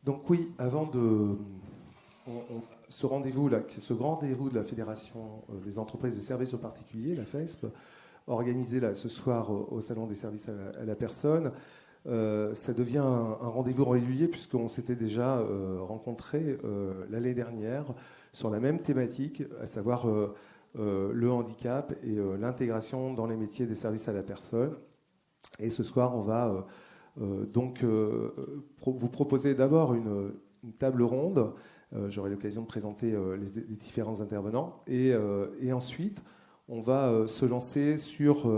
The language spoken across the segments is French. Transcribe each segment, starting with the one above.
Donc oui, avant de... ce rendez-vous-là, c'est ce grand rendez-vous de la Fédération des entreprises de services aux particuliers, la FESP, organisé là, ce soir au Salon des services à la personne. Ça devient un rendez-vous régulier puisqu'on s'était déjà rencontrés l'année dernière sur la même thématique, à savoir le handicap et l'intégration dans les métiers des services à la personne. Et ce soir, on va donc vous proposer d'abord une table ronde. J'aurai l'occasion de présenter les différents intervenants. Et ensuite, on va se lancer sur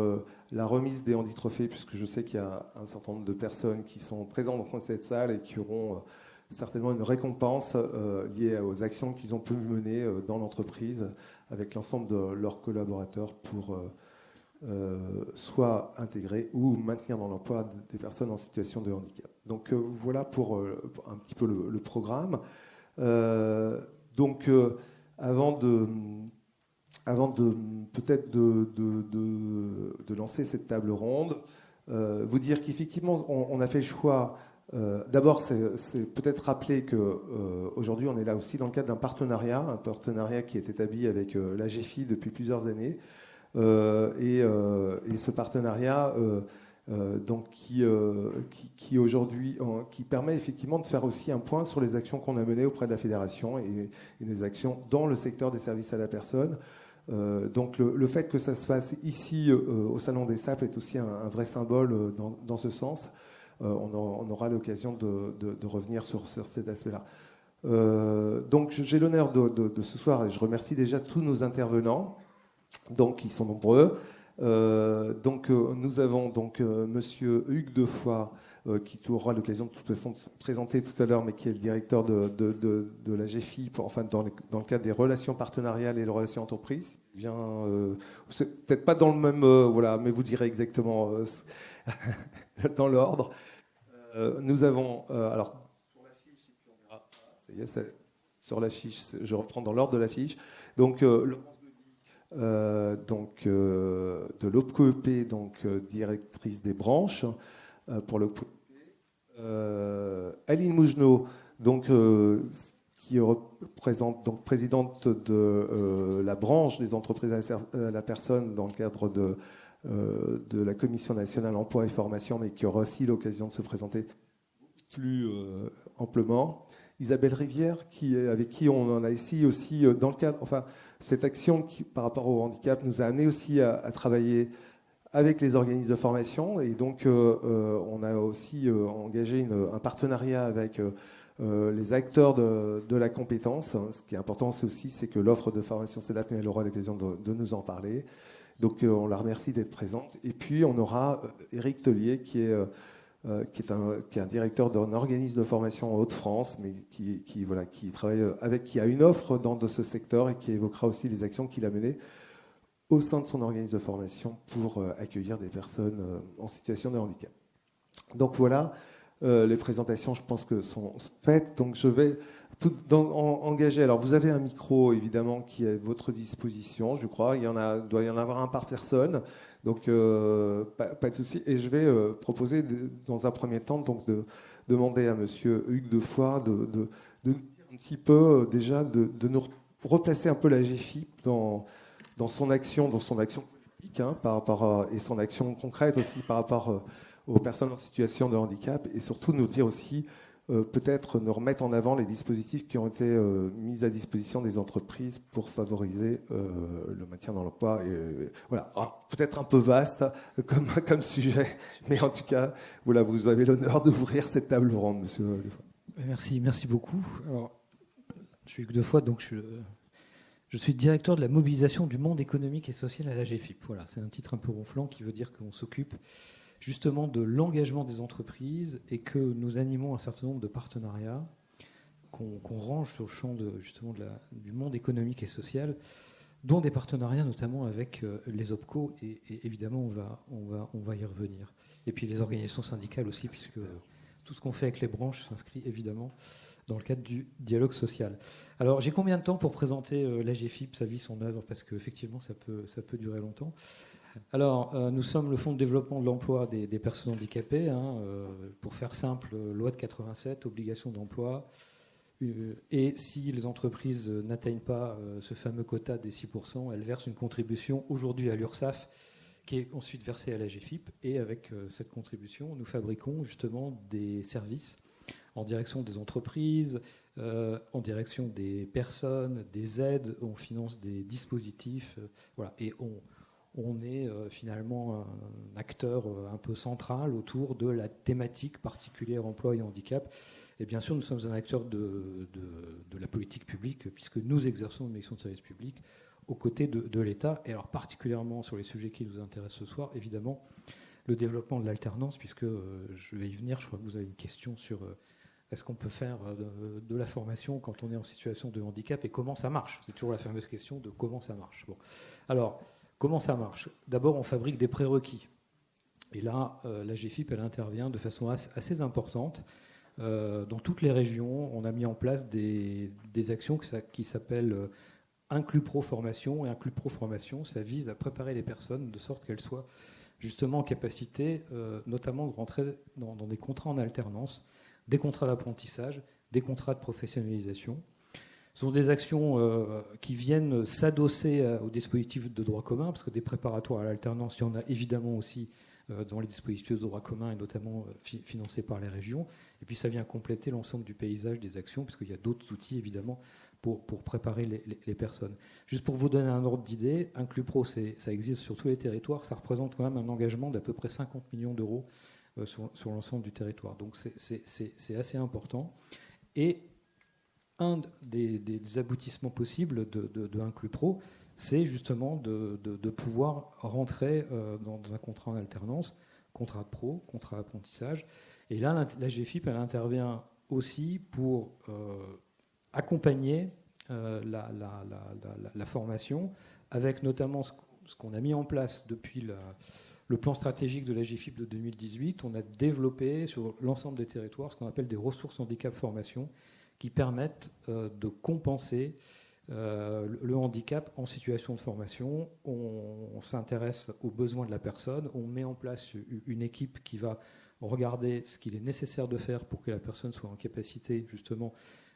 la remise des handitrophées, puisque je sais qu'il y a un certain nombre de personnes qui sont présentes dans cette salle et qui auront certainement une récompense liée aux actions qu'ils ont pu mener dans l'entreprise avec l'ensemble de leurs collaborateurs pour soit intégrer ou maintenir dans l'emploi des personnes en situation de handicap. Donc voilà pour un petit peu le programme. Avant de peut-être de lancer cette table ronde, vous dire qu'effectivement, on a fait le choix. D'abord, c'est peut-être rappeler qu'aujourd'hui, on est là aussi dans le cadre d'un partenariat qui est établi avec la GFI depuis plusieurs années. Et ce partenariat qui aujourd'hui qui permet effectivement de faire aussi un point sur les actions qu'on a menées auprès de la fédération et des actions dans le secteur des services à la personne. Donc le fait que ça se fasse ici au Salon des SAP est aussi un vrai symbole dans ce sens. On aura l'occasion de revenir sur cet aspect-là. Donc j'ai l'honneur de ce soir, et je remercie déjà tous nos intervenants, donc ils sont nombreux. Nous avons Monsieur Hugues Defoy, qui aura l'occasion de toute façon de se présenter tout à l'heure, mais qui est le directeur de la GFI, dans le cadre des relations partenariales et des relations entreprises. Il vient, c'est peut-être pas dans le même, mais vous direz exactement dans l'ordre. Nous avons, alors sur la fiche, et puis on verra, ça y est, sur la fiche, je reprends dans l'ordre de la fiche. Donc de l'OPCOEP, directrice des branches pour l'OPCOEP. Aline Mougenot, qui représente, présidente de la branche des entreprises à la personne dans le cadre de la Commission nationale emploi et formation, mais qui aura aussi l'occasion de se présenter plus amplement. Isabelle Rivière, avec qui on en a ici aussi dans le cadre, cette action qui, par rapport au handicap, nous a amené aussi à travailler avec les organismes de formation. Et donc, on a aussi engagé un partenariat avec les acteurs de la compétence. Ce qui est important aussi, c'est que l'offre de formation CEDAP, elle aura l'occasion de nous en parler. Donc, on la remercie d'être présente. Et puis, on aura Éric Tellier, qui est un directeur d'un organisme de formation en Hauts-de-France, mais qui travaille qui a une offre dans ce secteur et qui évoquera aussi les actions qu'il a menées au sein de son organisme de formation pour accueillir des personnes en situation de handicap. Donc voilà, les présentations, je pense que sont faites. Donc je vais engager. Alors vous avez un micro évidemment qui est à votre disposition, je crois. Doit y en avoir un par personne. Donc, pas de souci. Et je vais proposer, dans un premier temps, de demander à Monsieur Hugues Defoy de nous dire un petit peu, déjà, de nous replacer un peu la GFI dans son action politique, par rapport et son action concrète aussi par rapport aux personnes en situation de handicap, et surtout nous dire aussi, peut-être nous remettre en avant les dispositifs qui ont été mis à disposition des entreprises pour favoriser le maintien dans l'emploi. Voilà, peut-être un peu vaste comme sujet, mais en tout cas, voilà, vous avez l'honneur d'ouvrir cette table ronde, Monsieur Defoy. Merci beaucoup. Alors, je suis Hugues Defoy, donc je suis directeur de la mobilisation du monde économique et social à la GFIP. Voilà, c'est un titre un peu ronflant qui veut dire qu'on s'occupe justement de l'engagement des entreprises et que nous animons un certain nombre de partenariats qu'on range sur le champ du monde économique et social, dont des partenariats notamment avec les OPCO, et évidemment on va y revenir. Et puis les organisations syndicales aussi, puisque tout ce qu'on fait avec les branches s'inscrit évidemment dans le cadre du dialogue social. Alors j'ai combien de temps pour présenter la GFIP, sa vie, son œuvre, parce qu'effectivement ça peut durer longtemps. Alors, nous sommes le Fonds de développement de l'emploi des personnes handicapées. Pour faire simple, loi de 87, obligation d'emploi. Et si les entreprises n'atteignent pas ce fameux quota des 6%, elles versent une contribution aujourd'hui à l'URSSAF, qui est ensuite versée à la GFIP. Et avec cette contribution, nous fabriquons justement des services en direction des entreprises, en direction des personnes, des aides, on finance des dispositifs, voilà. Et on est finalement un acteur un peu central autour de la thématique particulière emploi et handicap. Et bien sûr, nous sommes un acteur de la politique publique, puisque nous exerçons une mission de service public aux côtés de l'État, et alors particulièrement sur les sujets qui nous intéressent ce soir, évidemment, le développement de l'alternance, puisque je vais y venir, je crois que vous avez une question sur est-ce qu'on peut faire de la formation quand on est en situation de handicap et comment ça marche. C'est toujours la fameuse question de comment ça marche. Bon. Alors, comment ça marche ? D'abord, on fabrique des prérequis. Et là, la GFIP, elle intervient de façon assez importante. Dans toutes les régions, on a mis en place des actions qui s'appellent Inclus Pro Formation. Et Inclus Pro Formation, ça vise à préparer les personnes de sorte qu'elles soient justement en capacité, notamment de rentrer dans des contrats en alternance, des contrats d'apprentissage, des contrats de professionnalisation. Ce sont des actions qui viennent s'adosser au dispositif de droit commun, parce que des préparatoires à l'alternance, il y en a évidemment aussi dans les dispositifs de droit commun, et notamment financés par les régions. Et puis ça vient compléter l'ensemble du paysage des actions, parce qu'il y a d'autres outils, évidemment, pour préparer les personnes. Juste pour vous donner un ordre d'idée, Inclus Pro, ça existe sur tous les territoires, ça représente quand même un engagement d'à peu près 50 millions d'euros sur l'ensemble du territoire. Donc c'est assez important. Et un des aboutissements possibles de Inclus Pro, c'est justement de pouvoir rentrer dans un contrat en alternance, contrat de pro, contrat d'apprentissage. Et là, la GFIP, elle intervient aussi pour accompagner la formation, avec notamment ce qu'on a mis en place depuis le plan stratégique de la GFIP de 2018. On a développé sur l'ensemble des territoires ce qu'on appelle des ressources handicap formation, qui permettent de compenser le handicap en situation de formation. On s'intéresse aux besoins de la personne, on met en place une équipe qui va regarder ce qu'il est nécessaire de faire pour que la personne soit en capacité justement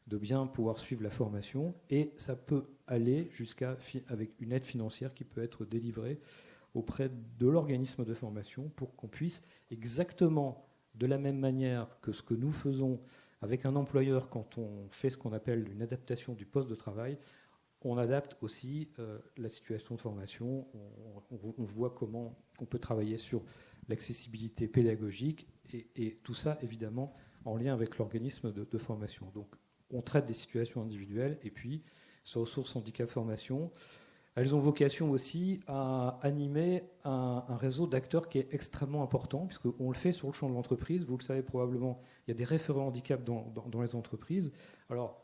de bien pouvoir suivre la formation, et ça peut aller jusqu'à avec une aide financière qui peut être délivrée auprès de l'organisme de formation pour qu'on puisse, exactement de la même manière que ce que nous faisons avec un employeur quand on fait ce qu'on appelle une adaptation du poste de travail, on adapte aussi la situation de formation, on voit comment on peut travailler sur l'accessibilité pédagogique, et tout ça évidemment en lien avec l'organisme de formation. Donc on traite des situations individuelles, et puis ces ressources handicap formation, elles ont vocation aussi à animer un réseau d'acteurs qui est extrêmement important, puisqu'on le fait sur le champ de l'entreprise. Vous le savez probablement, il y a des référents handicap dans les entreprises. Alors,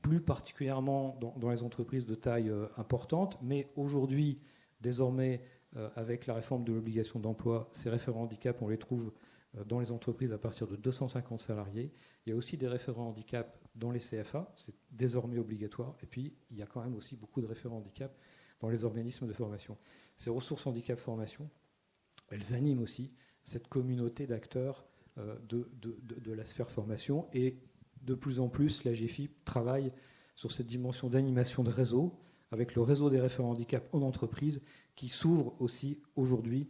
plus particulièrement dans les entreprises de taille importante, mais aujourd'hui, désormais, avec la réforme de l'obligation d'emploi, ces référents handicap, on les trouve dans les entreprises à partir de 250 salariés. Il y a aussi des référents handicap dans les CFA, c'est désormais obligatoire. Et puis, il y a quand même aussi beaucoup de référents handicap dans les organismes de formation. Ces ressources handicap formation, elles animent aussi cette communauté d'acteurs de la sphère formation. Et de plus en plus, la GFIP travaille sur cette dimension d'animation de réseau, avec le réseau des référents handicap en entreprise, qui s'ouvre aussi aujourd'hui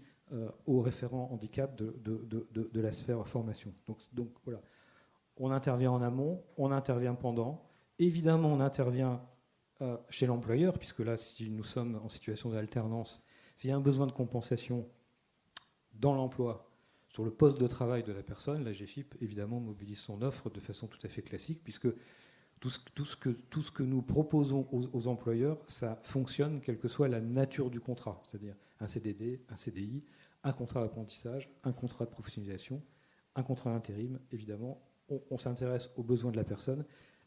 aux référents handicap de la sphère formation. Donc voilà, on intervient en amont, on intervient pendant. Évidemment, on intervient chez l'employeur, puisque là, si nous sommes en situation d'alternance, s'il y a un besoin de compensation dans l'emploi, sur le poste de travail de la personne, la GFIP, évidemment, mobilise son offre de façon tout à fait classique, puisque tout ce que nous proposons aux employeurs, ça fonctionne quelle que soit la nature du contrat, c'est-à-dire un CDD, un CDI, un contrat d'apprentissage, un contrat de professionnalisation, un contrat d'intérim. Évidemment, on s'intéresse aux besoins de la personne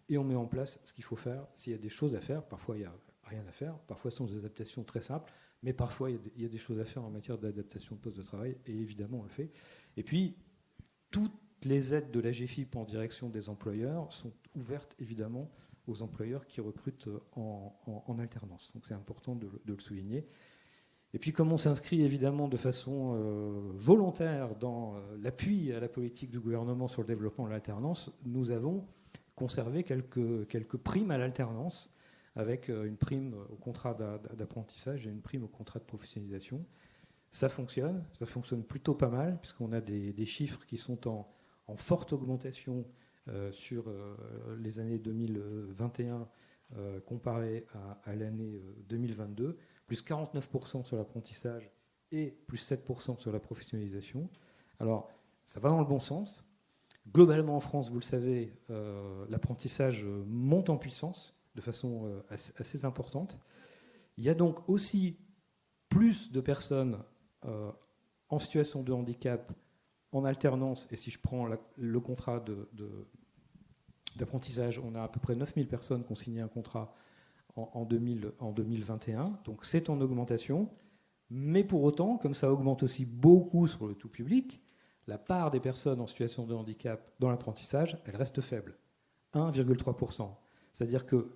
et on met en place ce qu'il faut faire. S'il y a des choses à faire, parfois il n'y a rien à faire, parfois ce sont des adaptations très simples, mais parfois il y a des choses à faire en matière d'adaptation de poste de travail, et évidemment on le fait. Et puis, toutes les aides de la GFIP en direction des employeurs sont ouvertes évidemment aux employeurs qui recrutent en alternance. Donc c'est important de le souligner. Et puis comme on s'inscrit évidemment de façon volontaire dans l'appui à la politique du gouvernement sur le développement de l'alternance, nous avons conservé quelques primes à l'alternance, avec une prime au contrat d'apprentissage et une prime au contrat de professionnalisation. Ça fonctionne plutôt pas mal, puisqu'on a des chiffres qui sont en forte augmentation sur les années 2021 comparé à l'année 2022, plus 49% sur l'apprentissage et plus 7% sur la professionnalisation. Alors, ça va dans le bon sens. Globalement, en France, vous le savez, l'apprentissage monte en puissance de façon assez importante. Il y a donc aussi plus de personnes en situation de handicap en alternance, et si je prends le contrat d'apprentissage, on a à peu près 9000 personnes qui ont signé un contrat en 2021, donc c'est en augmentation, mais pour autant, comme ça augmente aussi beaucoup sur le tout public, la part des personnes en situation de handicap dans l'apprentissage, elle reste faible, 1,3%. C'est-à-dire que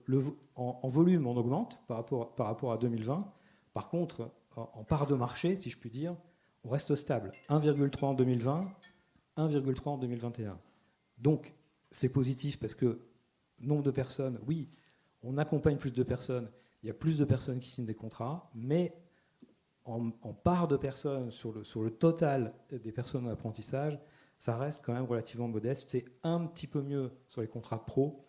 en volume, on augmente par rapport à 2020. Par contre, en part de marché, si je puis dire, on reste stable. 1,3 en 2020, 1,3 en 2021. Donc, c'est positif parce que nombre de personnes, oui, on accompagne plus de personnes, il y a plus de personnes qui signent des contrats, mais en part de personnes sur le total des personnes en apprentissage, ça reste quand même relativement modeste. C'est un petit peu mieux sur les contrats pro.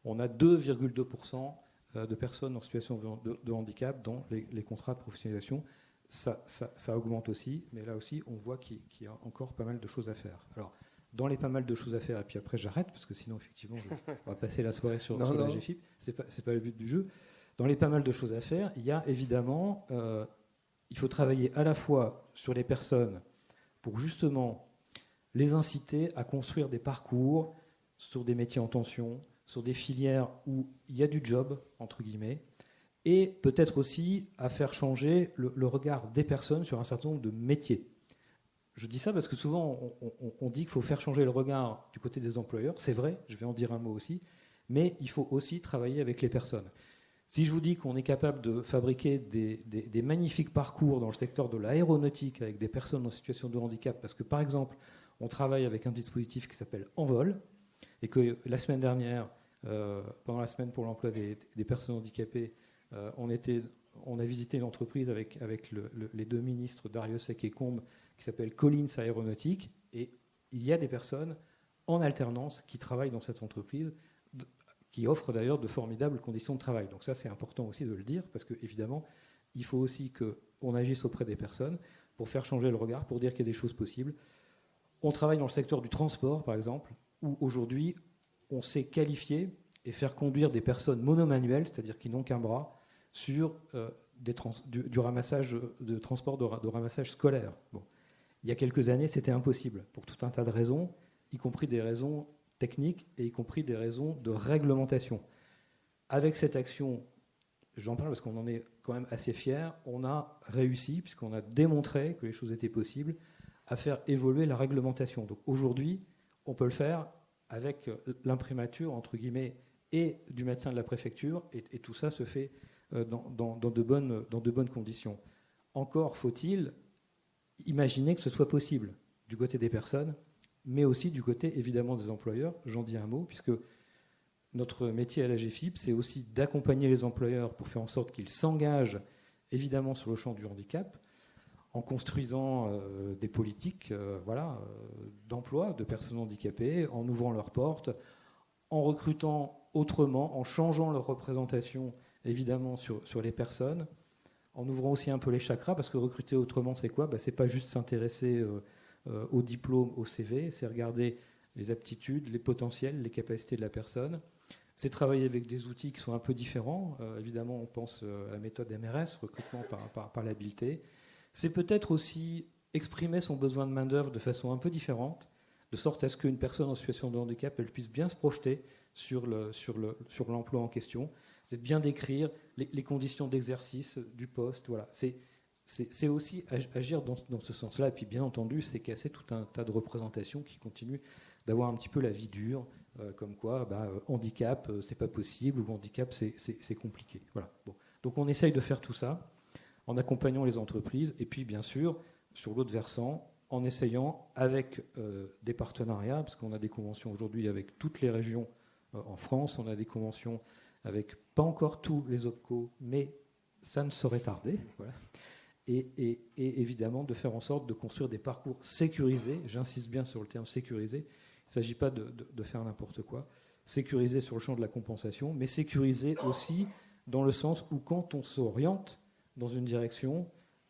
On a 2,2% de personnes en situation de handicap dans les contrats de professionnalisation. Ça augmente aussi, mais là aussi, on voit qu'il y a encore pas mal de choses à faire. Alors, dans les pas mal de choses à faire, et puis après j'arrête, parce que sinon, effectivement, on va passer la soirée sur la GFIP. C'est pas le but du jeu. Dans les pas mal de choses à faire, il y a évidemment, il faut travailler à la fois sur les personnes pour justement les inciter à construire des parcours sur des métiers en tension, sur des filières où il y a du job, entre guillemets, et peut-être aussi à faire changer le regard des personnes sur un certain nombre de métiers. Je dis ça parce que souvent, on dit qu'il faut faire changer le regard du côté des employeurs. C'est vrai, je vais en dire un mot aussi, mais il faut aussi travailler avec les personnes. Si je vous dis qu'on est capable de fabriquer des magnifiques parcours dans le secteur de l'aéronautique avec des personnes en situation de handicap, parce que par exemple, on travaille avec un dispositif qui s'appelle Envol, et que la semaine dernière, pendant la semaine pour l'emploi des personnes handicapées, on a visité une entreprise avec les deux ministres Dariussec et Combes qui s'appelle Collins Aéronautique, et il y a des personnes en alternance qui travaillent dans cette entreprise, qui offre d'ailleurs de formidables conditions de travail. Donc ça, c'est important aussi de le dire, parce qu'évidemment, il faut aussi qu'on agisse auprès des personnes pour faire changer le regard, pour dire qu'il y a des choses possibles. On travaille dans le secteur du transport, par exemple, où aujourd'hui, on sait qualifier et faire conduire des personnes monomanuelles, c'est-à-dire qui n'ont qu'un bras, sur du ramassage de transport, de ramassage scolaire. Bon. Il y a quelques années, c'était impossible, pour tout un tas de raisons, y compris des raisons techniques et y compris des raisons de réglementation. Avec cette action, j'en parle parce qu'on en est quand même assez fiers, on a réussi, puisqu'on a démontré que les choses étaient possibles, à faire évoluer la réglementation. Donc aujourd'hui, on peut le faire avec l'imprimature, entre guillemets, et du médecin de la préfecture, et tout ça se fait dans de bonnes conditions. Encore faut-il imaginer que ce soit possible du côté des personnes, mais aussi du côté, évidemment, des employeurs. J'en dis un mot, puisque notre métier à la GFIP, c'est aussi d'accompagner les employeurs pour faire en sorte qu'ils s'engagent, évidemment, sur le champ du handicap, en construisant des politiques d'emploi de personnes handicapées, en ouvrant leurs portes, en recrutant autrement, en changeant leur représentation, évidemment, sur les personnes, en ouvrant aussi un peu les chakras, parce que recruter autrement, c'est quoi ? C'est pas juste s'intéresser au diplôme, au CV, c'est regarder les aptitudes, les potentiels, les capacités de la personne. C'est travailler avec des outils qui sont un peu différents. Évidemment, on pense à la méthode MRS, recrutement par l'habileté. C'est peut-être aussi exprimer son besoin de main-d'œuvre de façon un peu différente, de sorte à ce qu'une personne en situation de handicap, elle puisse bien se projeter sur l'emploi en question. C'est de bien décrire les conditions d'exercice du poste. Voilà. C'est aussi agir dans ce sens-là. Et puis, bien entendu, c'est casser tout un tas de représentations qui continuent d'avoir un petit peu la vie dure, comme quoi handicap, c'est pas possible, ou handicap, c'est compliqué. Voilà. Bon. Donc, on essaye de faire tout ça. en accompagnant les entreprises, et puis bien sûr, sur l'autre versant, en essayant avec des partenariats, parce qu'on a des conventions aujourd'hui avec toutes les régions en France, on a des conventions avec pas encore tous les OPCO, mais ça ne saurait tarder. Voilà. Et évidemment de faire en sorte de construire des parcours sécurisés, j'insiste bien sur le terme sécurisé, il ne s'agit pas de faire n'importe quoi, sécurisé sur le champ de la compensation, mais sécurisé aussi dans le sens où quand on s'oriente dans une direction,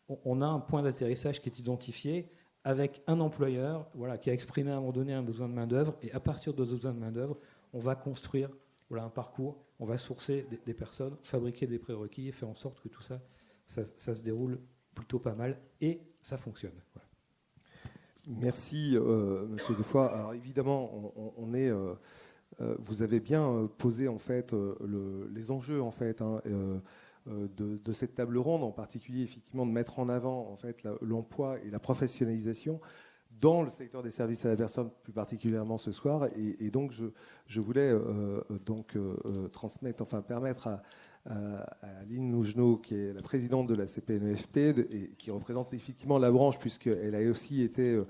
on a un point d'atterrissage qui est identifié avec un employeur qui a exprimé à un moment donné un besoin de main-d'œuvre, et à partir de ce besoin de main-d'œuvre, on va construire un parcours, on va sourcer des personnes, fabriquer des prérequis et faire en sorte que tout ça se déroule plutôt pas mal et ça fonctionne. Voilà. Merci, Monsieur Defoy. Alors évidemment, vous avez bien posé en fait les enjeux en fait de cette table ronde, en particulier effectivement de mettre en avant en fait l'emploi et la professionnalisation dans le secteur des services à la personne, plus particulièrement ce soir. Et donc je voulais permettre à Aline Nougenot, qui est la présidente de la CPNEFP et qui représente effectivement la branche, puisqu'elle a aussi été,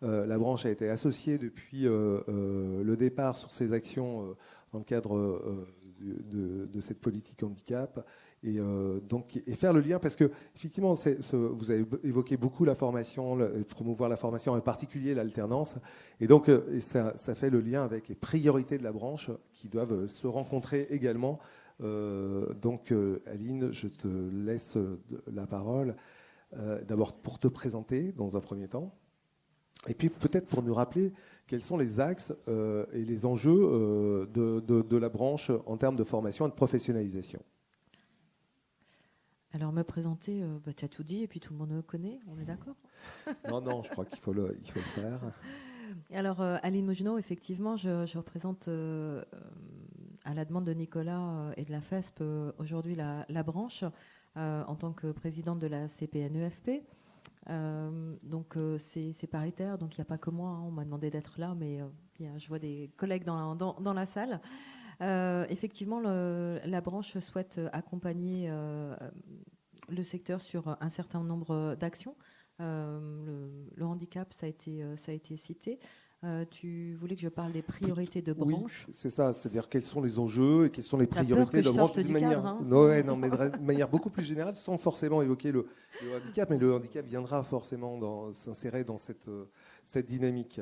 la branche a été associée depuis le départ sur ces actions dans le cadre de cette politique handicap, et faire le lien, parce que effectivement, vous avez évoqué beaucoup la formation, promouvoir la formation, en particulier l'alternance, et donc ça fait le lien avec les priorités de la branche qui doivent se rencontrer également. Aline, je te laisse la parole, d'abord pour te présenter dans un premier temps, et puis peut-être pour nous rappeler quels sont les axes et les enjeux de la branche en termes de formation et de professionnalisation. Alors me présenter, tu as tout dit et puis tout le monde me connaît, on est d'accord? Non, je crois qu'il faut le faire. Alors Aline Nougenot, effectivement, je représente à la demande de Nicolas et de la FESP aujourd'hui la branche en tant que présidente de la CPNEFP. Donc c'est paritaire, donc il n'y a pas que moi, hein, on m'a demandé d'être là, mais je vois des collègues dans la salle. Effectivement, la branche souhaite accompagner le secteur sur un certain nombre d'actions. Le handicap, ça a été cité. Tu voulais que je parle des priorités de branche? Oui, c'est ça, c'est-à-dire quels sont les enjeux et quelles sont les priorités de branche d'une manière, mais de manière beaucoup plus générale, sans forcément évoquer le handicap, mais le handicap viendra forcément s'insérer dans cette dynamique.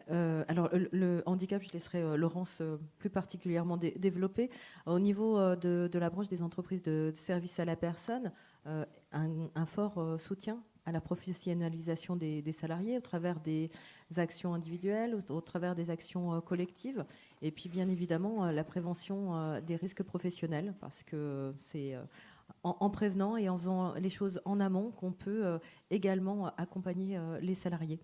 Alors le handicap, je laisserai Laurence plus particulièrement développer. Au niveau de la branche des entreprises de services à la personne, un fort soutien à la professionnalisation des salariés au travers des actions individuelles, au travers des actions collectives, et puis bien évidemment la prévention des risques professionnels, parce que c'est en prévenant et en faisant les choses en amont qu'on peut également accompagner les salariés.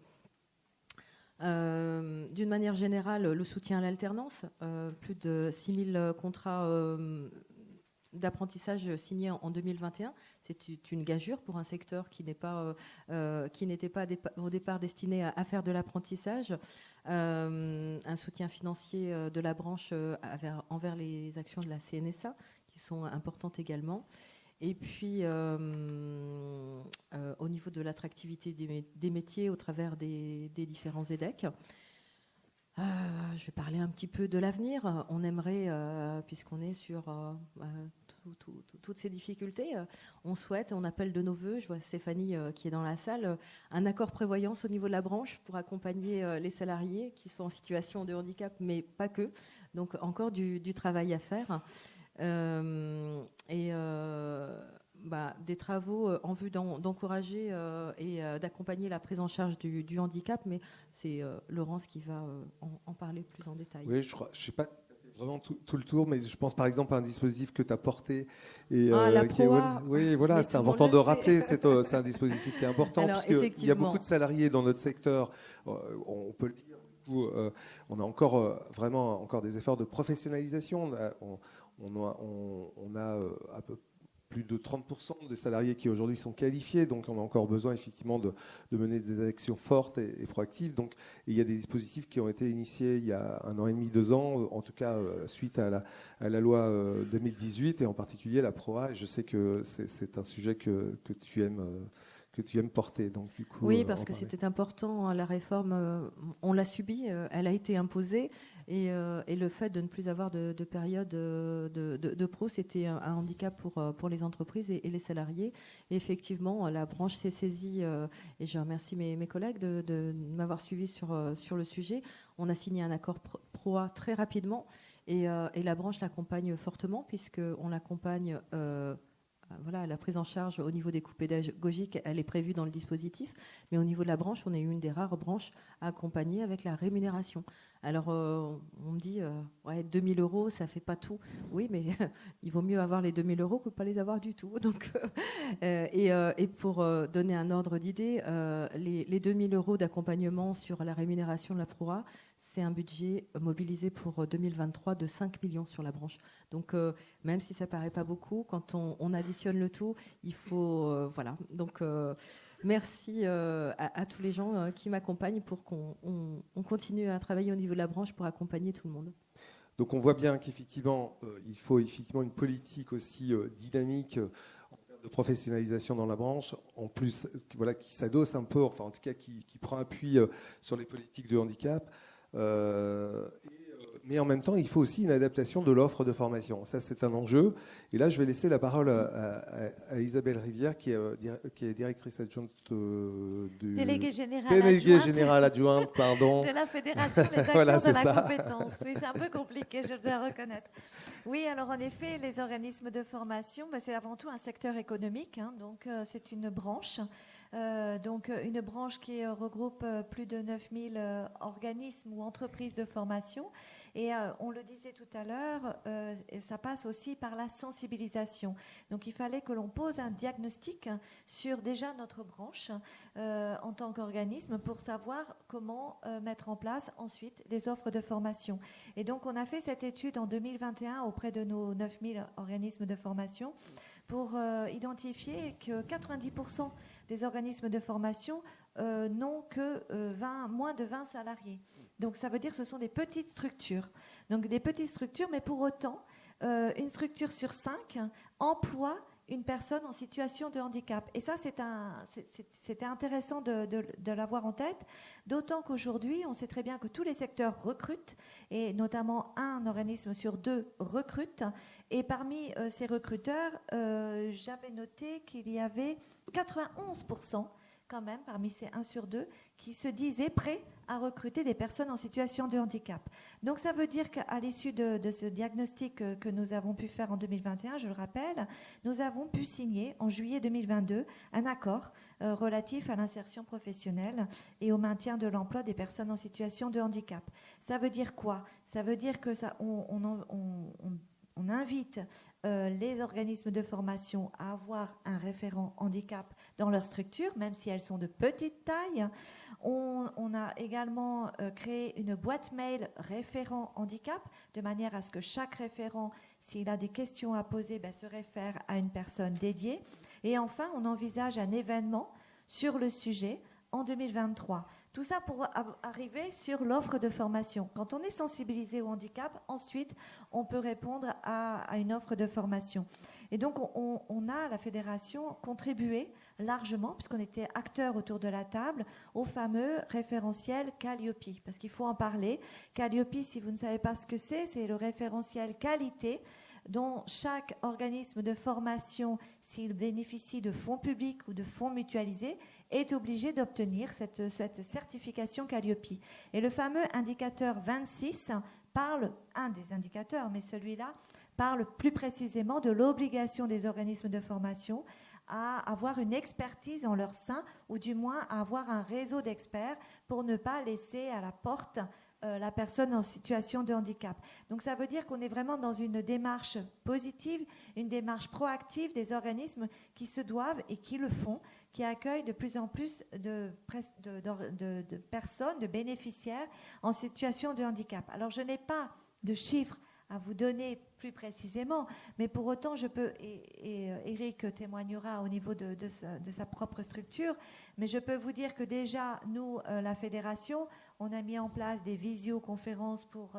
D'une manière générale, le soutien à l'alternance, plus de 6000 contrats d'apprentissage signés en 2021. C'est une gageure pour un secteur qui n'était pas au départ destiné à faire de l'apprentissage. Un soutien financier de la branche envers les actions de la CNSA, qui sont importantes également. Et puis, au niveau de l'attractivité des métiers au travers des différents EDEC, je vais parler un petit peu de l'avenir. On aimerait, puisqu'on est sur toutes ces difficultés, on souhaite, on appelle de nos voeux, je vois Stéphanie qui est dans la salle, un accord prévoyance au niveau de la branche pour accompagner les salariés qui sont en situation de handicap, mais pas que. Donc encore du travail à faire. Des travaux en vue d'encourager et d'accompagner la prise en charge du handicap, mais c'est Laurence qui va en parler plus en détail. Oui, je ne sais pas vraiment tout le tour, mais je pense par exemple à un dispositif que tu as porté. La PROA. Oui, voilà, c'est important de rappeler, c'est un dispositif qui est important, puisqu'il y a beaucoup de salariés dans notre secteur, on peut le dire, où on a encore des efforts de professionnalisation. On a à peu plus de 30% des salariés qui aujourd'hui sont qualifiés, donc on a encore besoin effectivement de mener des actions fortes et proactives. Donc il y a des dispositifs qui ont été initiés il y a 1 an et demi, 2 ans, en tout cas suite à la loi 2018 et en particulier la PROA. Et je sais que c'est un sujet que tu aimes porter. Donc, du coup, oui, parce que c'était important. La réforme, on l'a subie, elle a été imposée. Et le fait de ne plus avoir de période de pro, c'était un handicap pour les entreprises et les salariés. Et effectivement, la branche s'est saisie, et je remercie mes collègues de m'avoir suivi sur le sujet. On a signé un accord PROA très rapidement et la branche l'accompagne fortement puisqu'on l'accompagne... voilà, la prise en charge au niveau des coûts pédagogiques, elle est prévue dans le dispositif, mais au niveau de la branche, on est une des rares branches à accompagner avec la rémunération. Alors, on me dit, ouais, 2 000 €, ça ne fait pas tout. Oui, mais il vaut mieux avoir les 2 000 € que pas les avoir du tout. Donc, et pour donner un ordre d'idée, les 2 000 € d'accompagnement sur la rémunération de la PROA, c'est un budget mobilisé pour 2023 de 5 millions sur la branche. Donc, même si ça ne paraît pas beaucoup, quand on additionne le tout, il faut... voilà. Donc, merci à tous les gens qui m'accompagnent pour qu'on continue à travailler au niveau de la branche pour accompagner tout le monde. Donc, on voit bien qu'effectivement, il faut effectivement une politique aussi dynamique en termes de professionnalisation dans la branche, en plus, voilà, qui s'adosse un peu, enfin en tout cas qui prend appui sur les politiques de handicap. Mais en même temps, il faut aussi une adaptation de l'offre de formation. Ça, c'est un enjeu. Et là, je vais laisser la parole à Isabelle Rivière, qui est directrice adjointe déléguée générale adjointe, pardon. de la Fédération des acteurs voilà, de la ça. compétence. Oui, c'est un peu compliqué, je dois reconnaître. Oui, alors en effet, les organismes de formation, c'est avant tout un secteur économique, hein, donc c'est une branche. Donc une branche qui regroupe plus de 9000 organismes ou entreprises de formation. Et on le disait tout à l'heure, ça passe aussi par la sensibilisation. Donc il fallait que l'on pose un diagnostic sur déjà notre branche en tant qu'organisme pour savoir comment mettre en place ensuite des offres de formation. Et donc on a fait cette étude en 2021 auprès de nos 9000 organismes de formation pour identifier que 90% des organismes de formation n'ont que moins de 20 salariés. Donc ça veut dire que ce sont des petites structures. Donc des petites structures, mais pour autant, une structure sur 5 emploie une personne en situation de handicap. Et ça, c'était intéressant de l'avoir en tête, d'autant qu'aujourd'hui, on sait très bien que tous les secteurs recrutent, et notamment un organisme sur 2 recrute. Et parmi ces recruteurs, j'avais noté qu'il y avait 91% quand même, parmi ces 1 sur 2, qui se disaient prêts à recruter des personnes en situation de handicap. Donc ça veut dire qu'à l'issue de ce diagnostic que nous avons pu faire en 2021, je le rappelle, nous avons pu signer en juillet 2022 un accord relatif à l'insertion professionnelle et au maintien de l'emploi des personnes en situation de handicap. Ça veut dire quoi? Ça veut dire que on invite les organismes de formation à avoir un référent handicap dans leur structure, même si elles sont de petite taille. On a également créé une boîte mail référent handicap, de manière à ce que chaque référent, s'il a des questions à poser, se réfère à une personne dédiée. Et enfin, on envisage un événement sur le sujet en 2023. Tout ça pour arriver sur l'offre de formation. Quand on est sensibilisé au handicap, ensuite, on peut répondre à une offre de formation. Et donc, on a, à la Fédération, contribué largement, puisqu'on était acteurs autour de la table, au fameux référentiel Calliope. Parce qu'il faut en parler. Calliope, si vous ne savez pas ce que c'est le référentiel qualité dont chaque organisme de formation, s'il bénéficie de fonds publics ou de fonds mutualisés, est obligé d'obtenir cette certification Calliope. Et le fameux indicateur 26 parle, un des indicateurs, mais celui-là, parle plus précisément de l'obligation des organismes de formation à avoir une expertise en leur sein, ou du moins à avoir un réseau d'experts pour ne pas laisser à la porte la personne en situation de handicap. Donc ça veut dire qu'on est vraiment dans une démarche positive, une démarche proactive des organismes qui se doivent et qui le font, qui accueillent de plus en plus de personnes, de bénéficiaires en situation de handicap. Alors je n'ai pas de chiffres à vous donner plus précisément, mais pour autant, je peux, et Eric témoignera au niveau de sa propre structure, mais je peux vous dire que déjà, nous, la fédération, on a mis en place des visioconférences pour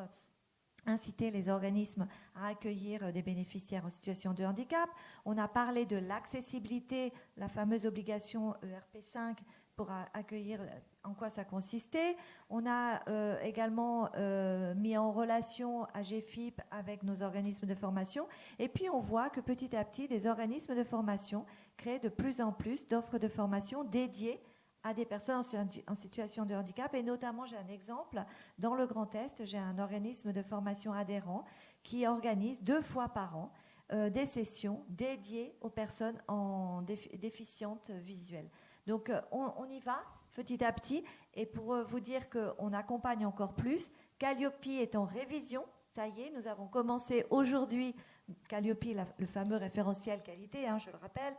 inciter les organismes à accueillir des bénéficiaires en situation de handicap. On a parlé de l'accessibilité, la fameuse obligation ERP5 pour accueillir, en quoi ça consistait. On a également mis en relation AGFIP avec nos organismes de formation. Et puis on voit que petit à petit, des organismes de formation créent de plus en plus d'offres de formation dédiées à des personnes en situation de handicap. Et notamment, j'ai un exemple, dans le Grand Est, j'ai un organisme de formation adhérent qui organise 2 fois par an des sessions dédiées aux personnes déficientes visuelles. Donc, on y va petit à petit. Et pour vous dire qu'on accompagne encore plus, Calliope est en révision. Ça y est, nous avons commencé aujourd'hui. Calliope, le fameux référentiel qualité, je le rappelle,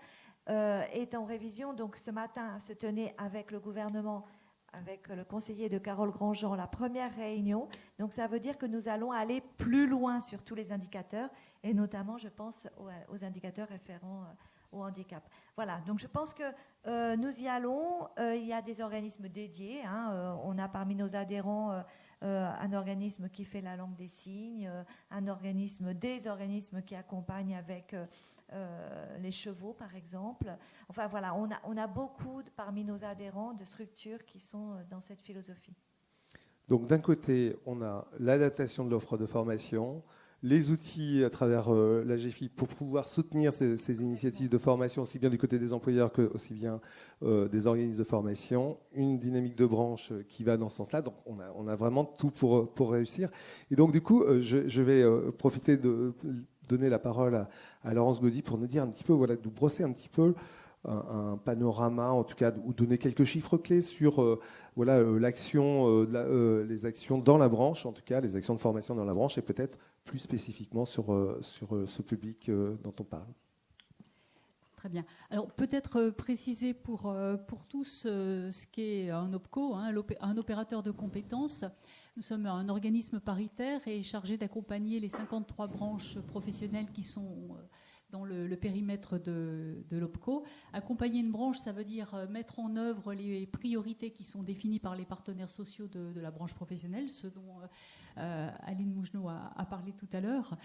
est en révision. Donc, ce matin, se tenait avec le gouvernement, avec le conseiller de Carole Grandjean, la première réunion. Donc, ça veut dire que nous allons aller plus loin sur tous les indicateurs, et notamment, je pense, aux indicateurs référents au handicap. Voilà, donc je pense que nous y allons. Il y a des organismes dédiés. On a parmi nos adhérents un organisme qui fait la langue des signes, des organismes qui accompagnent avec les chevaux, par exemple. Enfin, voilà, on a beaucoup parmi nos adhérents de structures qui sont dans cette philosophie. Donc, d'un côté, on a l'adaptation de l'offre de formation, les outils à travers la GFIP pour pouvoir soutenir ces initiatives de formation, aussi bien du côté des employeurs que aussi bien des organismes de formation, une dynamique de branche qui va dans ce sens-là. Donc, on a vraiment tout pour réussir. Et donc, du coup, je vais profiter de donner la parole à Laurence Gaudy pour nous dire un petit peu, voilà, nous brosser un petit peu un panorama, en tout cas, ou donner quelques chiffres clés sur l'action, les actions dans la branche, en tout cas, les actions de formation dans la branche, et peut-être plus spécifiquement sur ce public dont on parle. Très bien. Alors peut-être préciser pour tous ce qu'est un OPCO, un opérateur de compétences. Nous sommes un organisme paritaire et chargé d'accompagner les 53 branches professionnelles qui sont dans le périmètre de l'OPCO. Accompagner une branche, ça veut dire mettre en œuvre les priorités qui sont définies par les partenaires sociaux de la branche professionnelle, ce dont Aline Mougenot a parlé tout à l'heure.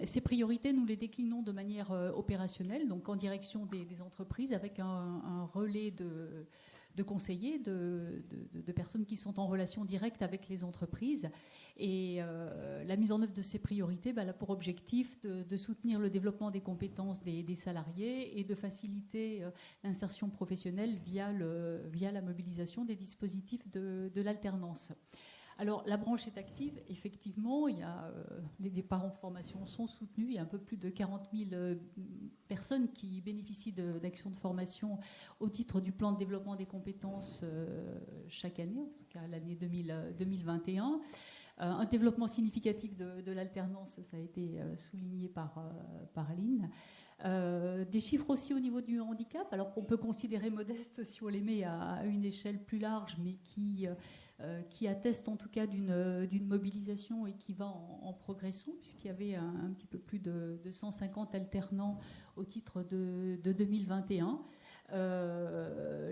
Ces priorités, nous les déclinons de manière opérationnelle, donc en direction des entreprises, avec un relais de conseillers, de personnes qui sont en relation directe avec les entreprises. Et la mise en œuvre de ces priorités elle a pour objectif de soutenir le développement des compétences des salariés et de faciliter l'insertion professionnelle via la mobilisation des dispositifs de l'alternance. Alors, la branche est active, effectivement. Les départs en formation sont soutenus. Il y a un peu plus de 40 000 personnes qui bénéficient d'actions de formation au titre du plan de développement des compétences chaque année, en tout cas l'année 2021. Un développement significatif de l'alternance, ça a été souligné par Aline. Des chiffres aussi au niveau du handicap, alors qu'on peut considérer modeste si on les met à une échelle plus large, mais qui atteste en tout cas d'une mobilisation et qui va en progression, puisqu'il y avait un petit peu plus de 150 alternants au titre de 2021.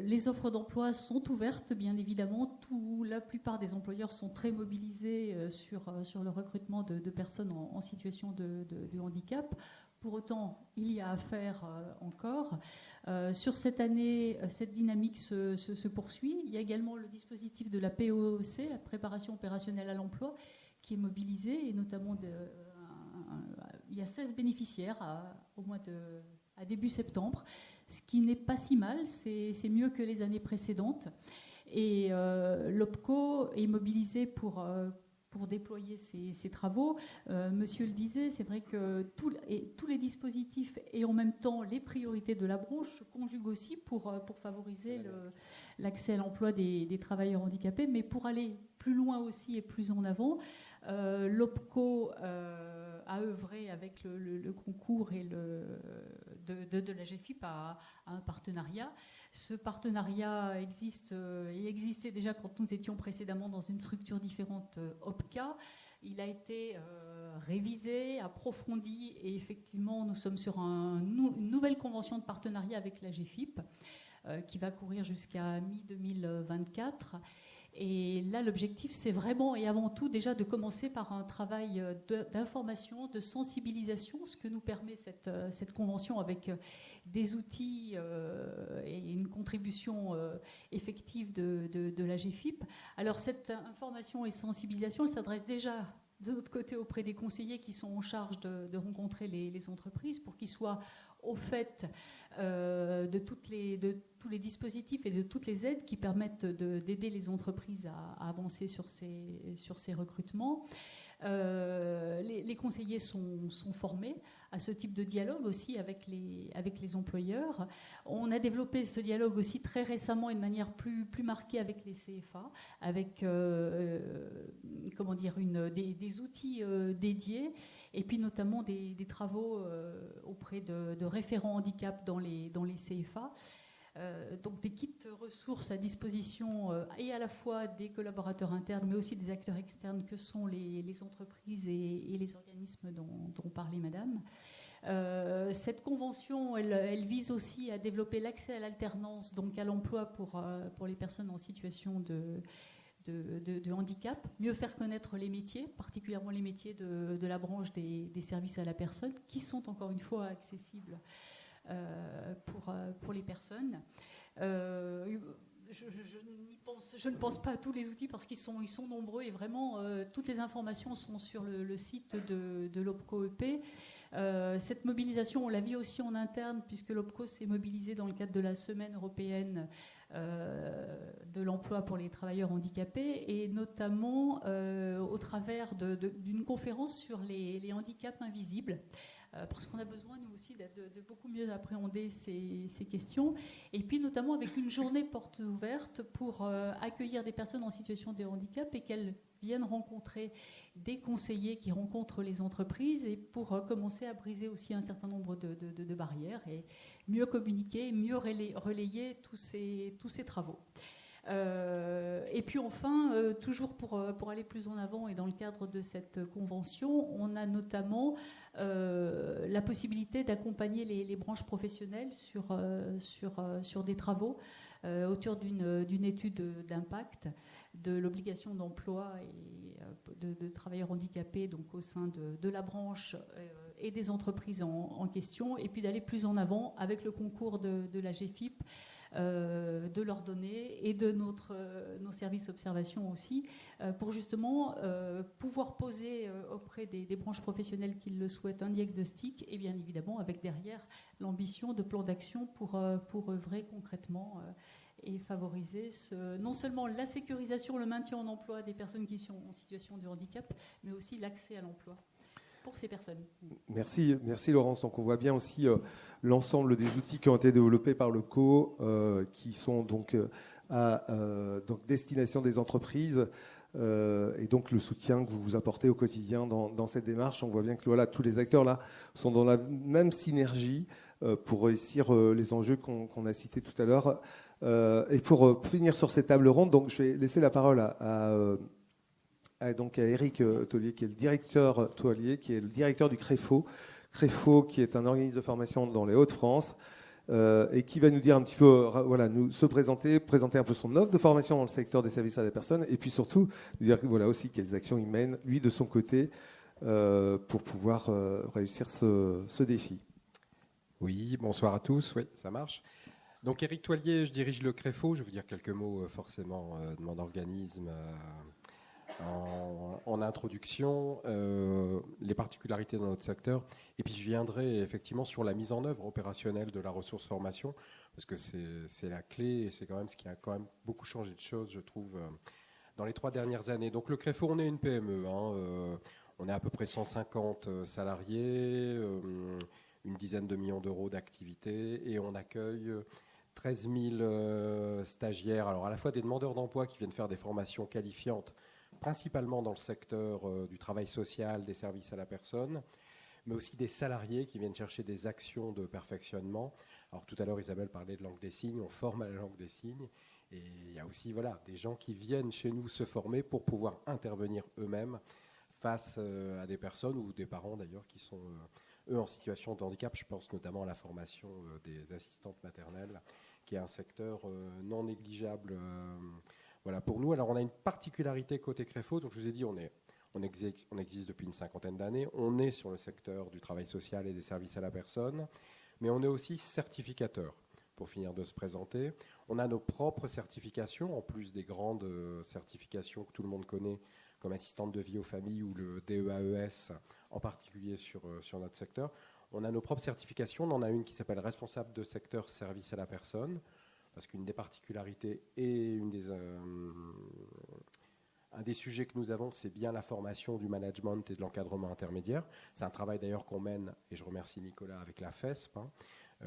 Les offres d'emploi sont ouvertes, bien évidemment. La plupart des employeurs sont très mobilisés sur le recrutement de personnes en situation de handicap. Pour autant, il y a à faire encore. Sur cette année, cette dynamique se poursuit. Il y a également le dispositif de la POC, la préparation opérationnelle à l'emploi, qui est mobilisé, et notamment il y a 16 bénéficiaires à début septembre, ce qui n'est pas si mal, c'est mieux que les années précédentes. Et l'OPCO est mobilisé pour déployer ces travaux. Monsieur le disait, c'est vrai que tous les dispositifs et en même temps les priorités de la branche se conjuguent aussi pour favoriser l'accès à l'emploi des travailleurs handicapés, mais pour aller plus loin aussi et plus en avant. L'OPCO a œuvré avec le concours de la GFIP à un partenariat. Ce partenariat existait déjà quand nous étions précédemment dans une structure différente, OPCA, Il a été révisé, approfondi, et effectivement, nous sommes sur une nouvelle convention de partenariat avec la GFIP qui va courir jusqu'à mi-2024. Et là, l'objectif, c'est vraiment et avant tout déjà de commencer par un travail d'information, de sensibilisation, ce que nous permet cette convention avec des outils et une contribution effective de la GFIP. Alors, cette information et sensibilisation, elle s'adresse déjà de notre côté auprès des conseillers qui sont en charge de rencontrer les entreprises pour qu'ils soient au fait de tous les dispositifs et de toutes les aides qui permettent d'aider les entreprises à avancer sur ces recrutements. Les conseillers sont formés à ce type de dialogue aussi avec les employeurs. On a développé ce dialogue aussi très récemment et de manière plus marquée avec les CFA, avec des outils dédiés, et puis notamment des travaux auprès de référents handicap dans les CFA. Donc des kits ressources à disposition et à la fois des collaborateurs internes mais aussi des acteurs externes que sont les entreprises et les organismes dont parlait Madame. Cette convention, elle vise aussi à développer l'accès à l'alternance, donc à l'emploi pour les personnes en situation de handicap, mieux faire connaître les métiers, particulièrement les métiers de la branche des services à la personne, qui sont encore une fois accessibles pour les personnes. Je ne pense pas à tous les outils parce qu'ils sont nombreux et vraiment toutes les informations sont sur le site de l'OPCO EP. Cette mobilisation, on la vit aussi en interne puisque l'OPCO s'est mobilisé dans le cadre de la semaine européenne de l'emploi pour les travailleurs handicapés et notamment au travers d'une conférence sur les handicaps invisibles. Parce qu'on a besoin, nous aussi, de beaucoup mieux appréhender ces questions. Et puis, notamment, avec une journée porte ouverte pour accueillir des personnes en situation de handicap et qu'elles viennent rencontrer des conseillers qui rencontrent les entreprises et pour commencer à briser aussi un certain nombre de barrières et mieux communiquer, mieux relayer tous ces travaux. Et puis enfin, toujours pour aller plus en avant et dans le cadre de cette convention, on a notamment la possibilité d'accompagner les branches professionnelles sur des travaux autour d'une étude d'impact de l'obligation d'emploi et de travailleurs handicapés donc au sein de la branche et des entreprises en question, et puis d'aller plus en avant avec le concours de la GFIP, de leurs données et de nos services observation aussi, pour justement pouvoir poser auprès des branches professionnelles qui le souhaitent un diagnostic, et bien évidemment avec derrière l'ambition de plan d'action pour œuvrer concrètement et favoriser non seulement la sécurisation, le maintien en emploi des personnes qui sont en situation de handicap, mais aussi l'accès à l'emploi pour ces personnes. Merci Laurence. Donc on voit bien aussi l'ensemble des outils qui ont été développés par le CO, qui sont donc à destination des entreprises, et donc le soutien que vous apportez au quotidien dans cette démarche. On voit bien que voilà, tous les acteurs là sont dans la même synergie pour réussir les enjeux qu'on a cités tout à l'heure. Et pour finir sur cette table ronde, donc je vais laisser la parole à Éric Taulier, qui est le directeur du CREFO. CREFO, qui est un organisme de formation dans les Hauts-de-France, et qui va nous dire un petit peu, présenter un peu son offre de formation dans le secteur des services à la personne, et puis surtout nous dire voilà aussi quelles actions il mène, lui, de son côté, pour pouvoir réussir ce défi. Oui, bonsoir à tous, oui, ça marche. Donc Éric Toilier, je dirige le CREFO, je vais vous dire quelques mots forcément de mon organisme en introduction, les particularités dans notre secteur, et puis je viendrai effectivement sur la mise en œuvre opérationnelle de la ressource formation, parce que c'est la clé, et c'est quand même ce qui a quand même beaucoup changé de choses, je trouve, dans les 3 dernières années. Donc le CREFO, on est une PME, on est à peu près 150 salariés, une dizaine de millions d'euros d'activité, et on accueille 13 000 stagiaires, alors à la fois des demandeurs d'emploi qui viennent faire des formations qualifiantes, principalement dans le secteur du travail social, des services à la personne, mais aussi des salariés qui viennent chercher des actions de perfectionnement. Alors tout à l'heure, Isabelle parlait de langue des signes, on forme à la langue des signes, et il y a aussi des gens qui viennent chez nous se former pour pouvoir intervenir eux-mêmes face à des personnes ou des parents d'ailleurs qui sont eux en situation de handicap. Je pense notamment à la formation des assistantes maternelles, qui est un secteur non négligeable voilà, pour nous. Alors on a une particularité côté Créfo, donc je vous ai dit on existe depuis une 50aine d'années, on est sur le secteur du travail social et des services à la personne, mais on est aussi certificateur. Pour finir de se présenter, on a nos propres certifications, en plus des grandes certifications que tout le monde connaît, comme assistante de vie aux familles ou le DEAES, en particulier sur notre secteur. On a nos propres certifications, on en a une qui s'appelle responsable de secteur service à la personne, parce qu'une des particularités et un des sujets que nous avons, c'est bien la formation du management et de l'encadrement intermédiaire. C'est un travail d'ailleurs qu'on mène, et je remercie Nicolas avec la FESP,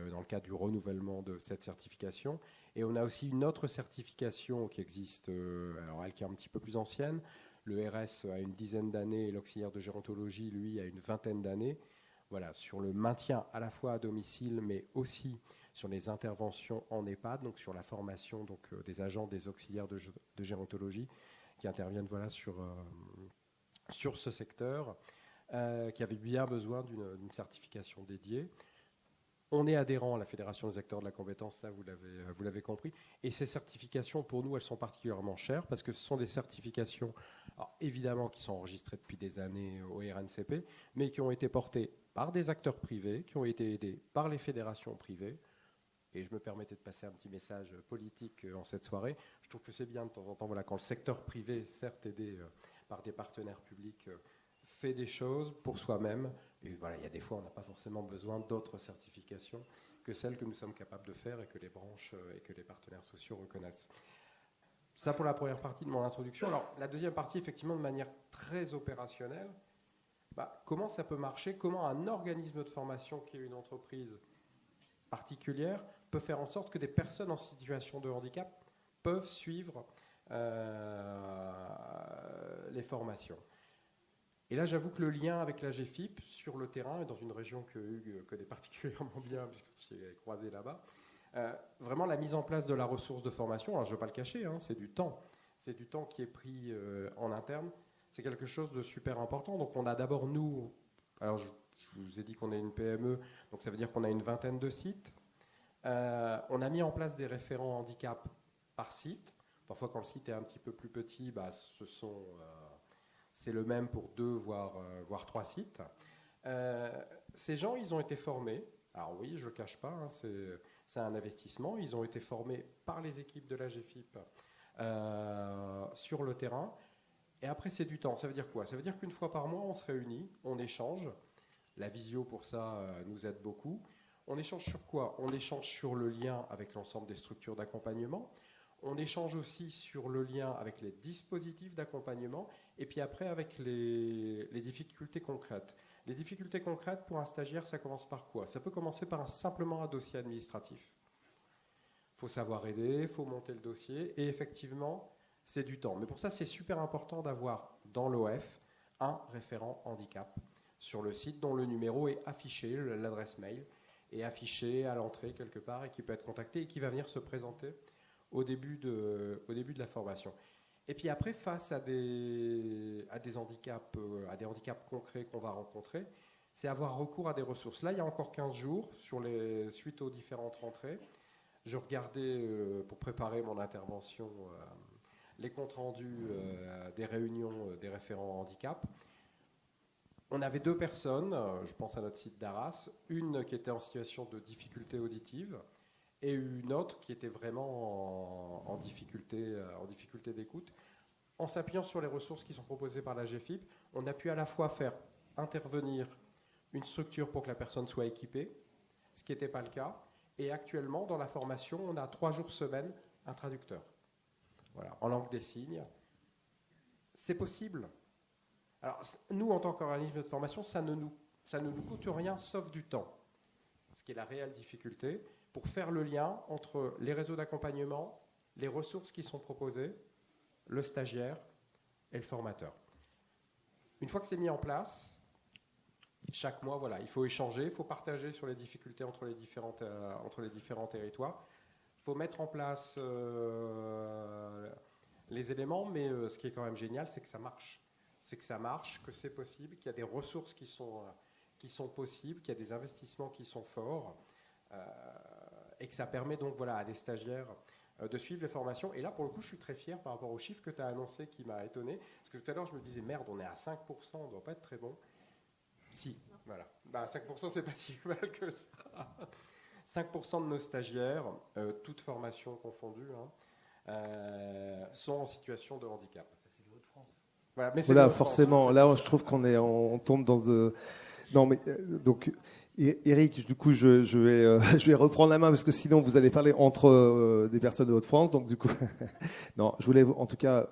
dans le cadre du renouvellement de cette certification. Et on a aussi une autre certification qui existe, alors elle qui est un petit peu plus ancienne. Le RS a une dizaine d'années et l'auxiliaire de gérontologie, lui, a une vingtaine d'années. Voilà, sur le maintien à la fois à domicile, mais aussi sur les interventions en EHPAD, donc sur la formation donc, des agents, des auxiliaires de gérontologie qui interviennent voilà, sur ce secteur, qui avait bien besoin d'une certification dédiée. On est adhérent à la Fédération des acteurs de la compétence, ça vous l'avez compris. Et ces certifications, pour nous, elles sont particulièrement chères parce que ce sont des certifications, alors, évidemment, qui sont enregistrées depuis des années au RNCP, mais qui ont été portées par des acteurs privés, qui ont été aidés par les fédérations privées. Et je me permettais de passer un petit message politique en cette soirée. Je trouve que c'est bien de temps en temps, voilà, quand le secteur privé, certes aidé par des partenaires publics, fait des choses pour soi-même. Et voilà, il y a des fois, on n'a pas forcément besoin d'autres certifications que celles que nous sommes capables de faire et que les branches et que les partenaires sociaux reconnaissent. Ça pour la première partie de mon introduction. Alors, la deuxième partie, effectivement, de manière très opérationnelle, comment ça peut marcher? Comment un organisme de formation qui est une entreprise particulière peut faire en sorte que des personnes en situation de handicap peuvent suivre les formations. Et là, j'avoue que le lien avec la GFIP sur le terrain, et dans une région que Hugues connaît particulièrement bien, puisque je l'ai croisé là-bas, vraiment la mise en place de la ressource de formation, alors je ne vais pas le cacher, c'est du temps. C'est du temps qui est pris en interne. C'est quelque chose de super important. Donc on a d'abord, nous, alors je vous ai dit qu'on est une PME, donc ça veut dire qu'on a une vingtaine de sites. On a mis en place des référents handicap par site. Parfois, quand le site est un petit peu plus petit, c'est le même pour 2, voire 3 sites. Ces gens, ils ont été formés. Alors oui, je ne le cache pas, c'est un investissement. Ils ont été formés par les équipes de la GFIP sur le terrain. Et après, c'est du temps. Ça veut dire quoi? Ça veut dire qu'une fois par mois, on se réunit, on échange. La visio, pour ça, nous aide beaucoup. On échange sur quoi? On échange sur le lien avec l'ensemble des structures d'accompagnement. On échange aussi sur le lien avec les dispositifs d'accompagnement et puis après avec les difficultés concrètes. Les difficultés concrètes pour un stagiaire, ça commence par quoi? Ça peut commencer par simplement un dossier administratif. Il faut savoir aider, il faut monter le dossier et effectivement, c'est du temps. Mais pour ça, c'est super important d'avoir dans l'OF un référent handicap sur le site dont le numéro est affiché, l'adresse mail est affichée à l'entrée quelque part et qui peut être contacté et qui va venir se présenter au début de la formation. Et puis après, face à des handicaps concrets qu'on va rencontrer, c'est avoir recours à des ressources. Là, il y a encore 15 jours, suite aux différentes rentrées, je regardais, pour préparer mon intervention, les comptes rendus des réunions des référents handicap. On avait 2 personnes, je pense à notre site d'Arras, une qui était en situation de difficulté auditive, et une autre qui était vraiment en difficulté d'écoute. En s'appuyant sur les ressources qui sont proposées par la GFIP, on a pu à la fois faire intervenir une structure pour que la personne soit équipée, ce qui n'était pas le cas. Et actuellement, dans la formation, on a 3 jours semaine un traducteur. Voilà, en langue des signes. C'est possible. Alors, nous, en tant qu'organisme de formation, ça ne nous coûte rien sauf du temps. Ce qui est la réelle difficulté pour faire le lien entre les réseaux d'accompagnement, les ressources qui sont proposées, le stagiaire et le formateur. Une fois que c'est mis en place, chaque mois, voilà, il faut échanger, il faut partager sur les difficultés entre les différents territoires. Il faut mettre en place les éléments, mais ce qui est quand même génial, c'est que ça marche. c'est que ça marche, que c'est possible, qu'il y a des ressources qui sont possibles, qu'il y a des investissements qui sont forts, et que ça permet donc à des stagiaires de suivre les formations. Et là, pour le coup, je suis très fier par rapport aux chiffres que tu as annoncés qui m'a étonné. Parce que tout à l'heure, je me disais, merde, on est à 5%, on ne doit pas être très bon. Si, voilà. 5%, c'est pas si mal que ça. 5% de nos stagiaires, toutes formations confondues, sont en situation de handicap. Ça, c'est le Hauts-de-France. Voilà, mais voilà, forcément. Là, je trouve on tombe dans... Non, mais donc... Eric, du coup, je vais reprendre la main parce que sinon vous allez parler entre des personnes de Hauts-de-France. Donc du coup, non, je voulais en tout cas,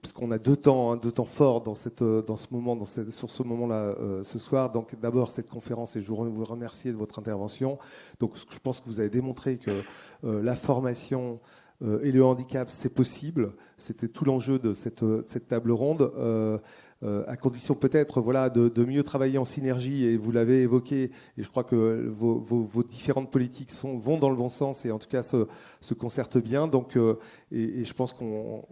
parce qu'on a deux temps forts dans ce moment, sur ce moment-là ce soir. Donc d'abord cette conférence et je vous remercie de votre intervention. Donc je pense que vous avez démontré que la formation et le handicap c'est possible. C'était tout l'enjeu de cette table ronde. À condition peut-être de mieux travailler en synergie, et vous l'avez évoqué, et je crois que vos différentes politiques vont dans le bon sens et en tout cas se concertent bien. Donc, et je pense qu'on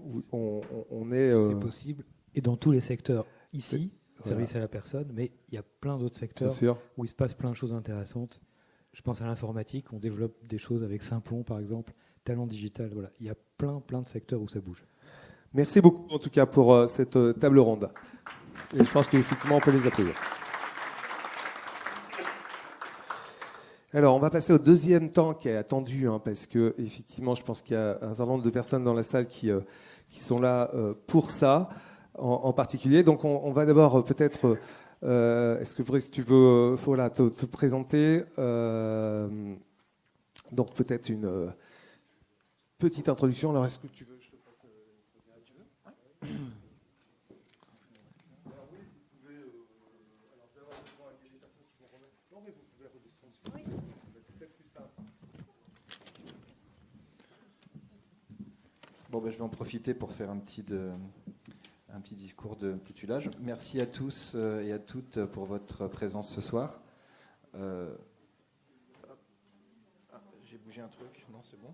est... C'est possible, et dans tous les secteurs. Ici, service à la personne, mais il y a plein d'autres secteurs où il se passe plein de choses intéressantes. Je pense à l'informatique, on développe des choses avec Simplon par exemple, Talent Digital, voilà. Il y a plein de secteurs où ça bouge. Merci beaucoup en tout cas pour cette table ronde. Et je pense qu'effectivement on peut les applaudir. Alors on va passer au deuxième temps qui est attendu, parce que effectivement je pense qu'il y a un certain nombre de personnes dans la salle qui sont là pour ça en particulier. Donc on va d'abord peut-être, est-ce que Brice tu peux te présenter, donc peut-être une petite introduction. Alors est-ce que tu veux Bon, je vais en profiter pour faire un petit discours de titulage. Merci à tous et à toutes pour votre présence ce soir. J'ai bougé un truc, non, c'est bon.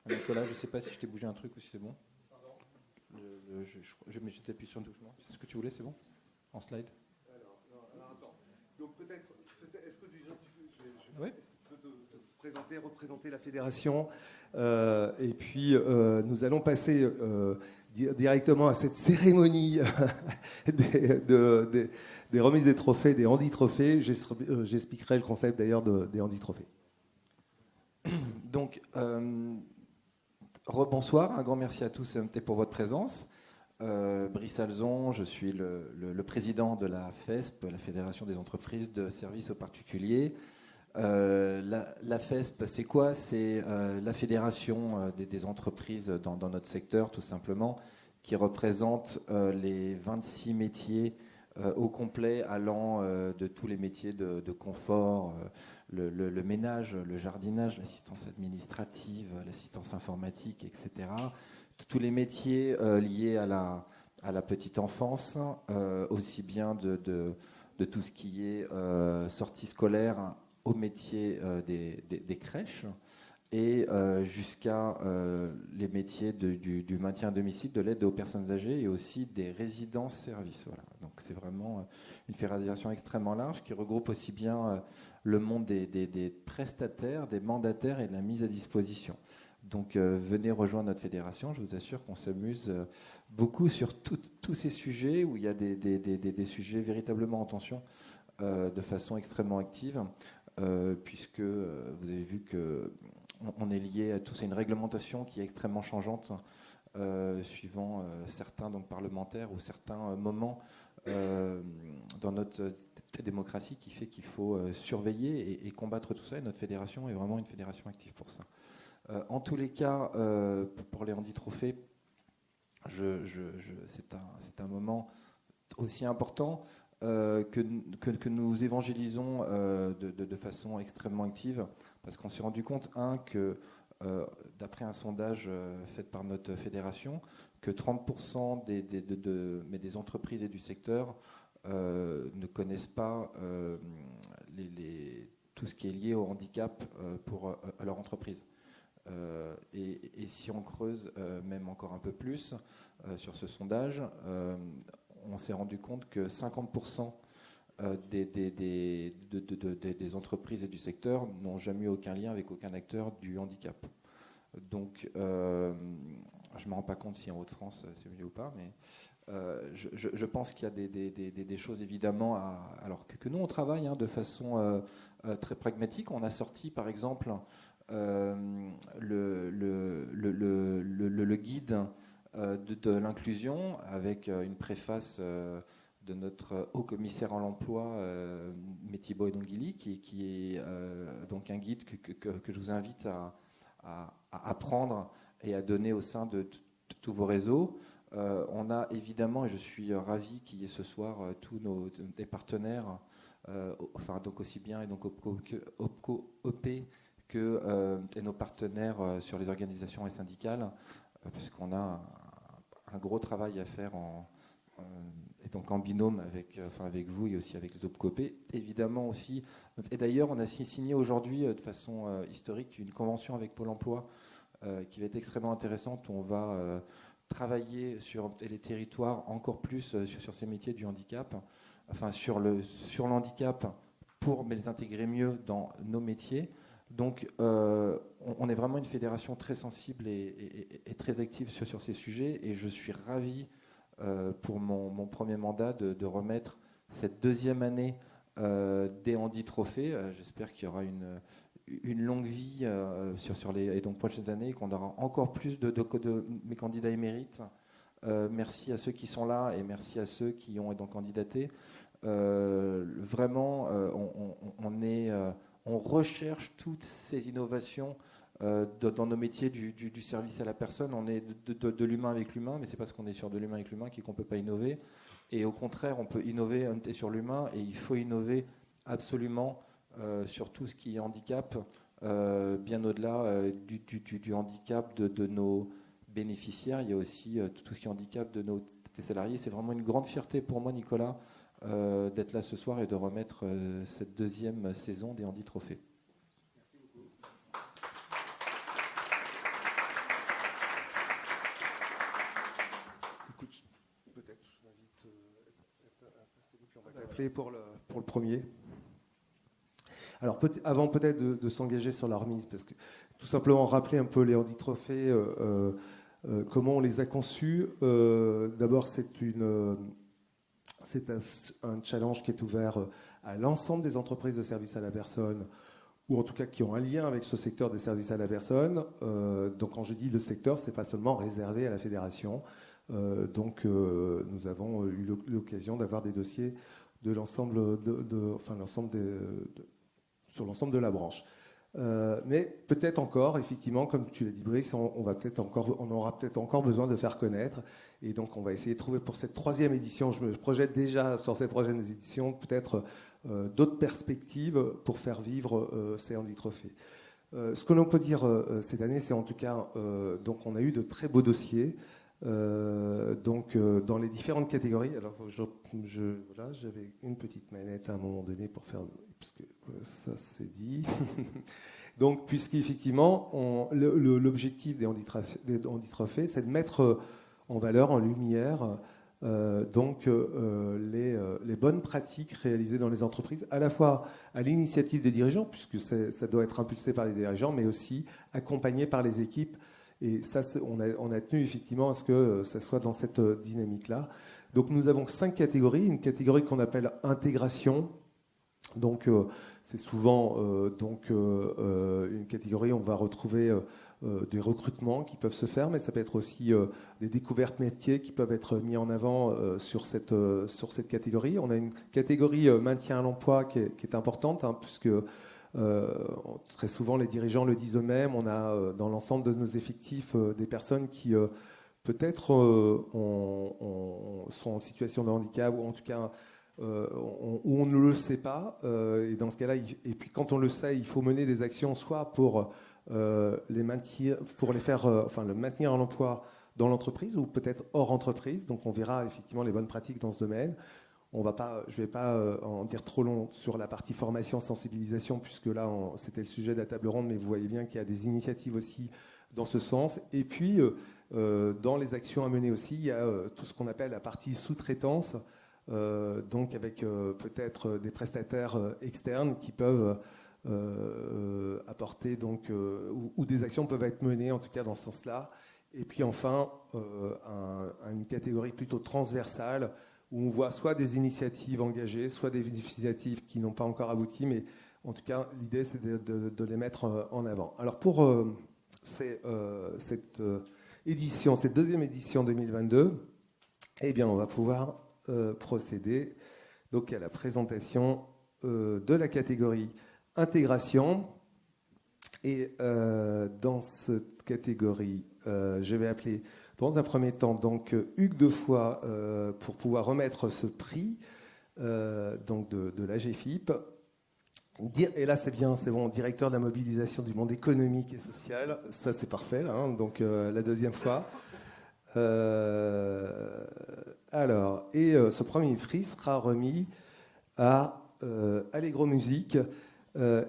Nicolas, je ne sais pas si je t'ai bougé un truc ou si c'est bon. Je t'appuie sur une touche. C'est ce que tu voulais, c'est bon? En slide. Alors attends. Donc peut-être est-ce que déjà Oui. représenter la fédération, et puis nous allons passer directement à cette cérémonie des remises des trophées, des handi-trophées. J'expliquerai le concept d'ailleurs des handi-trophées. Donc, rebonsoir, un grand merci à tous pour votre présence. Brice Alzon, je suis le président de la FESP, la Fédération des entreprises de services aux particuliers. La FESP, c'est quoi? C'est la fédération des entreprises dans notre secteur, tout simplement, qui représente les 26 métiers au complet, allant de tous les métiers de confort, le ménage, le jardinage, l'assistance administrative, l'assistance informatique, etc. Tous les métiers liés à la petite enfance, aussi bien de tout ce qui est sortie scolaire au métier des crèches et jusqu'à les métiers du maintien à domicile, de l'aide aux personnes âgées et aussi des résidences-services. Voilà. Donc c'est vraiment une fédération extrêmement large qui regroupe aussi bien le monde des prestataires, des mandataires et de la mise à disposition. Donc venez rejoindre notre fédération, je vous assure qu'on s'amuse beaucoup sur tous ces sujets où il y a des sujets véritablement en tension de façon extrêmement active. Puisque vous avez vu qu'on est lié à tous à une réglementation qui est extrêmement changeante suivant certains parlementaires ou certains moments dans notre démocratie qui fait qu'il faut surveiller et combattre tout ça. Et notre fédération est vraiment une fédération active pour ça. En tous les cas, pour les handi-trophées, c'est un moment aussi important que nous évangélisons de façon extrêmement active, parce qu'on s'est rendu compte, que d'après un sondage fait par notre fédération, que 30% des entreprises et du secteur ne connaissent pas tout ce qui est lié au handicap pour leur entreprise. Et si on creuse même encore un peu plus sur ce sondage, on s'est rendu compte que 50% des entreprises et du secteur n'ont jamais eu aucun lien avec aucun acteur du handicap. Donc, je ne me rends pas compte si en Hauts-de-France c'est mieux ou pas, mais je pense qu'il y a des choses évidemment alors que nous on travaille de façon très pragmatique. On a sorti par exemple le guide de l'inclusion avec une préface de notre haut commissaire à l'emploi, Metibo Edongili, qui est donc un guide que je vous invite à prendre et à donner au sein de tous vos réseaux. On a évidemment, et je suis ravi qu'il y ait ce soir tous des partenaires, donc aussi bien et donc OPCO que et nos partenaires sur les organisations et syndicales, parce qu'on a un gros travail à faire et donc en binôme avec vous et aussi avec les OPCOP, évidemment aussi. Et d'ailleurs, on a signé aujourd'hui de façon historique une convention avec Pôle emploi qui va être extrêmement intéressante, où on va travailler sur les territoires encore plus sur ces métiers du handicap, sur le handicap pour les intégrer mieux dans nos métiers. Donc, on est vraiment une fédération très sensible et très active sur ces sujets, et je suis ravi pour mon premier mandat de remettre cette deuxième année des Handi-Trophées. J'espère qu'il y aura une longue vie sur les prochaines années, et qu'on aura encore plus de mes candidats émérites. Merci à ceux qui sont là et merci à ceux qui ont donc candidaté. Vraiment, on recherche toutes ces innovations dans nos métiers du service à la personne. On est de l'humain avec l'humain, mais c'est parce qu'on est sur de l'humain avec l'humain qu'on ne peut pas innover. Et au contraire, on peut innover sur l'humain, et il faut innover absolument sur tout ce qui est handicap, bien au-delà du handicap de nos bénéficiaires. Il y a aussi tout ce qui est handicap de nos salariés. C'est vraiment une grande fierté pour moi, Nicolas, d'être là ce soir et de remettre cette deuxième saison des Handi-Trophées. Merci beaucoup. Écoute, peut-être je t'invite on va t'appeler pour le premier. Alors, avant peut-être de s'engager sur la remise, parce que tout simplement rappeler un peu les Handi-Trophées, comment on les a conçus. D'abord, c'est un challenge qui est ouvert à l'ensemble des entreprises de services à la personne, ou en tout cas qui ont un lien avec ce secteur des services à la personne. Donc, quand je dis le secteur, ce n'est pas seulement réservé à la fédération. Nous avons eu l'occasion d'avoir des dossiers de l'ensemble sur l'ensemble de la branche. Mais peut-être encore, effectivement, comme tu l'as dit, Brice, on aura peut-être encore besoin de faire connaître. Et donc, on va essayer de trouver pour cette troisième édition, je me projette déjà sur ces prochaines éditions, peut-être d'autres perspectives pour faire vivre ces Handi-Trophées. Ce que l'on peut dire cette année, c'est en tout cas, donc on a eu de très beaux dossiers. Dans les différentes catégories. Alors, voilà, j'avais une petite manette à un moment donné pour faire, parce que ça c'est dit. Donc, puisqu'effectivement, l'objectif des Handi-Trophées, c'est de mettre en valeur, en lumière, les bonnes pratiques réalisées dans les entreprises, à la fois à l'initiative des dirigeants, puisque ça doit être impulsé par les dirigeants, mais aussi accompagné par les équipes. Et ça, on a tenu effectivement à ce que ça soit dans cette dynamique-là. Donc nous avons 5 catégories. Une catégorie qu'on appelle intégration. Donc c'est souvent une catégorie où on va retrouver des recrutements qui peuvent se faire, mais ça peut être aussi des découvertes métiers qui peuvent être mis en avant sur cette catégorie. On a une catégorie maintien à l'emploi qui est importante, puisque très souvent, les dirigeants le disent eux-mêmes. On a dans l'ensemble de nos effectifs des personnes qui peut-être sont en situation de handicap, ou en tout cas où on ne le sait pas. Et dans ce cas-là, et puis quand on le sait, il faut mener des actions soit pour les maintenir, pour les faire, le maintenir en emploi dans l'entreprise, ou peut-être hors entreprise. Donc on verra effectivement les bonnes pratiques dans ce domaine. je ne vais pas en dire trop long sur la partie formation, sensibilisation, puisque là, c'était le sujet de la table ronde, mais vous voyez bien qu'il y a des initiatives aussi dans ce sens. Et puis, dans les actions à mener aussi, il y a tout ce qu'on appelle la partie sous-traitance, donc avec peut-être des prestataires externes qui peuvent apporter, donc, ou des actions peuvent être menées, en tout cas dans ce sens-là. Et puis enfin, une catégorie plutôt transversale, où on voit soit des initiatives engagées, soit des initiatives qui n'ont pas encore abouti, mais en tout cas, l'idée, c'est de les mettre en avant. Alors, pour cette deuxième édition 2022, eh bien, on va pouvoir procéder donc, à la présentation de la catégorie intégration. Et dans cette catégorie, je vais appeler dans un premier temps donc Hugues Defoy pour pouvoir remettre ce prix donc de l'AGFIP. Et là, c'est bien, c'est bon, directeur de la mobilisation du monde économique et social. Ça, c'est parfait, là, hein, donc la deuxième fois. Alors, et ce premier prix sera remis à Allegro Musique.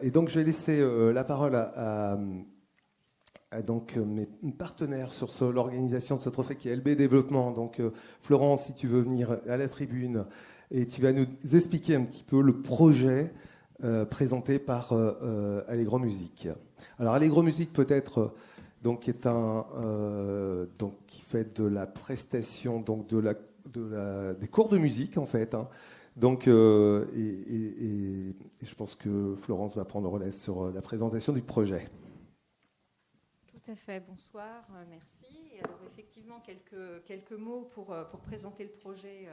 Et donc, je vais laisser la parole à donc, mes partenaires sur l'organisation de ce trophée qui est LB Développement. Donc, Florence, si tu veux venir à la tribune, et tu vas nous expliquer un petit peu le projet présenté par Allegro Musique. Alors, Allegro Musique, peut-être, donc, est donc, qui fait de la prestation, donc des cours de musique, en fait. Hein. Donc, et je pense que Florence va prendre le relais sur la présentation du projet. Tout à fait, bonsoir, merci. Alors effectivement, quelques mots pour présenter le projet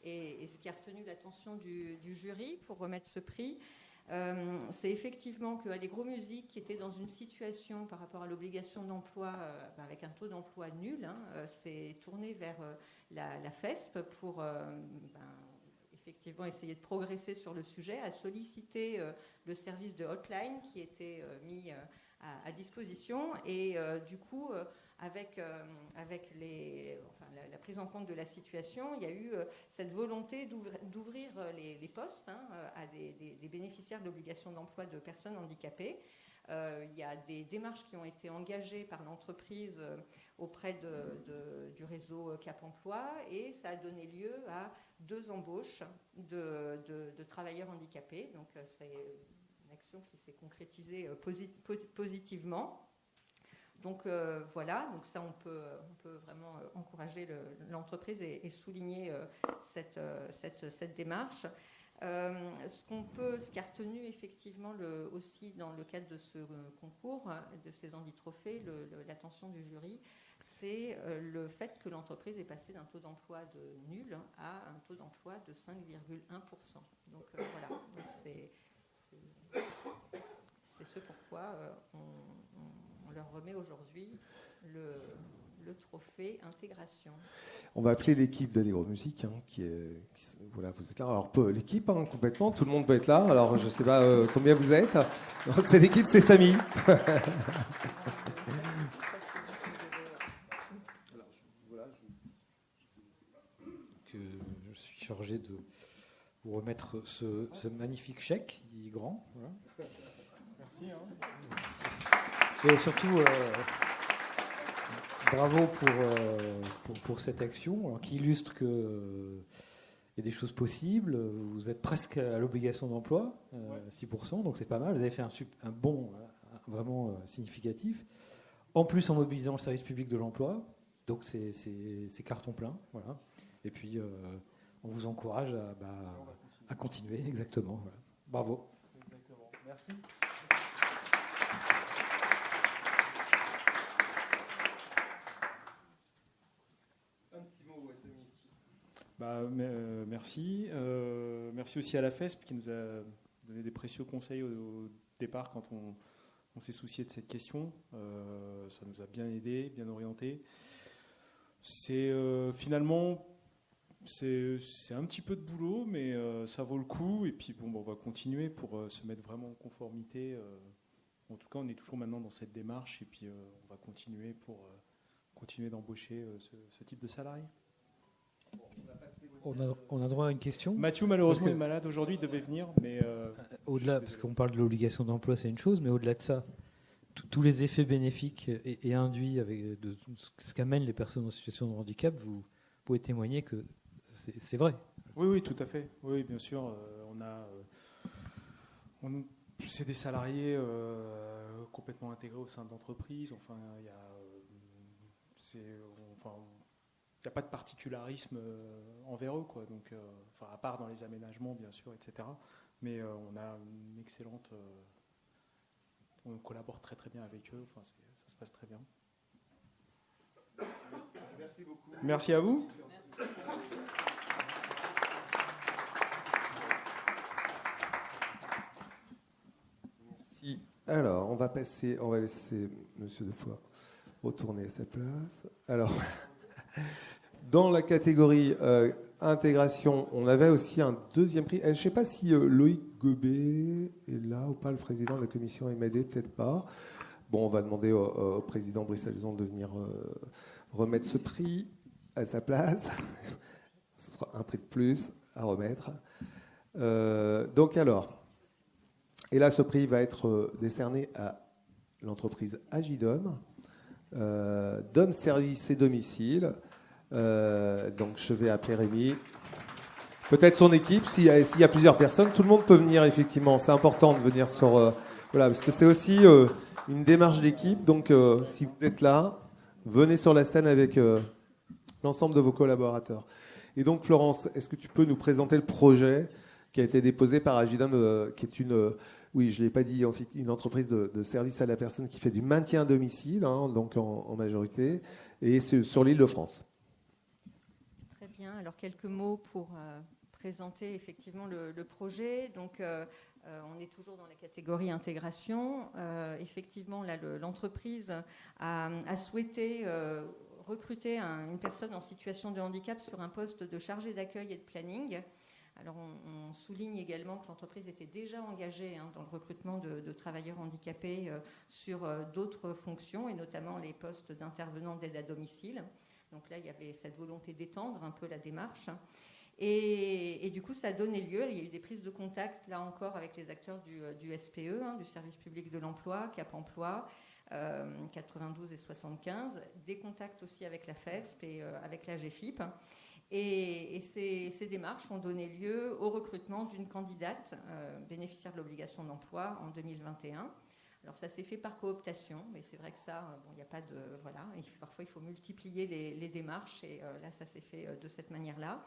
et ce qui a retenu l'attention du jury pour remettre ce prix. C'est effectivement que Allegro Musique, qui était dans une situation par rapport à l'obligation d'emploi avec un taux d'emploi nul, s'est tourné vers la FESP pour effectivement essayer de progresser sur le sujet, a sollicité le service de hotline qui était mis à disposition et du coup avec la prise en compte de la situation, il y a eu cette volonté d'ouvrir les postes à des bénéficiaires de l'obligation d'emploi de personnes handicapées. Il y a des démarches qui ont été engagées par l'entreprise auprès du réseau Cap Emploi et ça a donné lieu à 2 embauches de travailleurs handicapés. Donc c'est une action qui s'est concrétisée positivement. Donc voilà, donc ça on peut vraiment encourager l'entreprise et souligner cette démarche. Ce qui a retenu effectivement aussi dans le cadre de ce concours, de ces handitrophées, l'attention du jury, c'est le fait que l'entreprise est passée d'un taux d'emploi de nul à un taux d'emploi de 5,1%. Donc voilà, donc c'est ce pourquoi on leur remet aujourd'hui le trophée intégration. On va appeler l'équipe d'Allegro Musique, voilà, vous êtes là. Alors l'équipe, complètement, tout le monde peut être là. Alors je ne sais pas combien vous êtes. C'est l'équipe, c'est Samy. Je suis chargé de vous remettre ce magnifique chèque, il est grand. Voilà. Merci. Et surtout, bravo pour cette action alors, qui illustre qu'il y a des choses possibles. Vous êtes presque à l'obligation d'emploi, 6%, donc c'est pas mal. Vous avez fait un bond vraiment significatif. En plus, en mobilisant le service public de l'emploi, donc c'est carton plein. Voilà. Et puis, on vous encourage à continuer, exactement. Voilà. Bravo. Exactement. Merci. Merci. Merci aussi à la FESP qui nous a donné des précieux conseils au départ quand on s'est soucié de cette question. Ça nous a bien aidé, bien orienté. Finalement, c'est un petit peu de boulot, mais ça vaut le coup. Et puis, on va continuer pour se mettre vraiment en conformité. En tout cas, on est toujours maintenant dans cette démarche. Et puis, on va continuer pour continuer d'embaucher ce type de salariés. Bon, on n'a pas de témoignage. On a droit à une question. Mathieu, malheureusement, est malade aujourd'hui, il devait venir, mais... Au-delà, parce qu'on parle de l'obligation d'emploi, c'est une chose, mais au-delà de ça, tous les effets bénéfiques et induits avec ce qu'amènent les personnes en situation de handicap, vous pouvez témoigner que c'est vrai. Oui, tout à fait. Oui, bien sûr. C'est des salariés complètement intégrés au sein de l'entreprise. Enfin, il n'y a pas de particularisme envers eux, quoi. Donc, à part dans les aménagements, bien sûr, etc. Mais on a une excellente... on collabore très très bien avec eux. Enfin, ça se passe très bien. Merci beaucoup. Merci à vous. Merci. Alors, on va laisser Monsieur Defoy retourner à sa place. Alors, dans la catégorie intégration, on avait aussi un deuxième prix. Je ne sais pas si Loïc Gobet est là ou pas, le président de la commission MAD, peut-être pas. Bon, on va demander au président Brice Alzon de venir remettre ce prix à sa place. Ce sera un prix de plus à remettre. Donc alors, et là, ce prix va être décerné à l'entreprise Agidom, Dom Service et Domicile. Donc je vais appeler Rémi. Peut-être son équipe, s'il y a plusieurs personnes, tout le monde peut venir, effectivement. C'est important de venir sur... voilà, parce que c'est aussi une démarche d'équipe. Donc si vous êtes là, venez sur la scène avec l'ensemble de vos collaborateurs. Et donc Florence, est-ce que tu peux nous présenter le projet qui a été déposé par Agidom, qui est une... oui, je ne l'ai pas dit, en fait, une entreprise de service à la personne qui fait du maintien à domicile, hein, donc en majorité, et c'est sur l'île de France. Très bien. Alors, quelques mots pour présenter effectivement le projet. Donc, on est toujours dans la catégorie intégration. Effectivement, là, l'entreprise a souhaité recruter une personne en situation de handicap sur un poste de chargé d'accueil et de planning. Alors, on souligne également que l'entreprise était déjà engagée dans le recrutement de travailleurs handicapés sur d'autres fonctions, et notamment les postes d'intervenants d'aide à domicile. Donc là, il y avait cette volonté d'étendre un peu la démarche. Et du coup, ça a donné lieu, il y a eu des prises de contact, là encore, avec les acteurs du SPE, du service public de l'emploi, Cap Emploi, 92 et 75, des contacts aussi avec la FESP et avec la GFIP. Et ces démarches ont donné lieu au recrutement d'une candidate bénéficiaire de l'obligation d'emploi en 2021. Alors ça s'est fait par cooptation, mais c'est vrai que ça, il n'y a pas de... Voilà, parfois il faut multiplier les démarches, et là ça s'est fait de cette manière-là.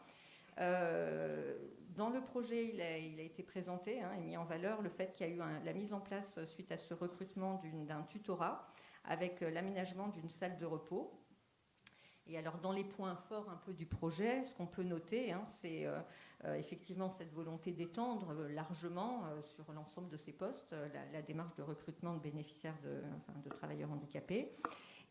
Dans le projet, il a été présenté et mis en valeur le fait qu'il y a eu la mise en place, suite à ce recrutement, d'un tutorat avec l'aménagement d'une salle de repos. Et alors, dans les points forts un peu du projet, ce qu'on peut noter, c'est effectivement cette volonté d'étendre largement sur l'ensemble de ces postes la démarche de recrutement de bénéficiaires de travailleurs handicapés,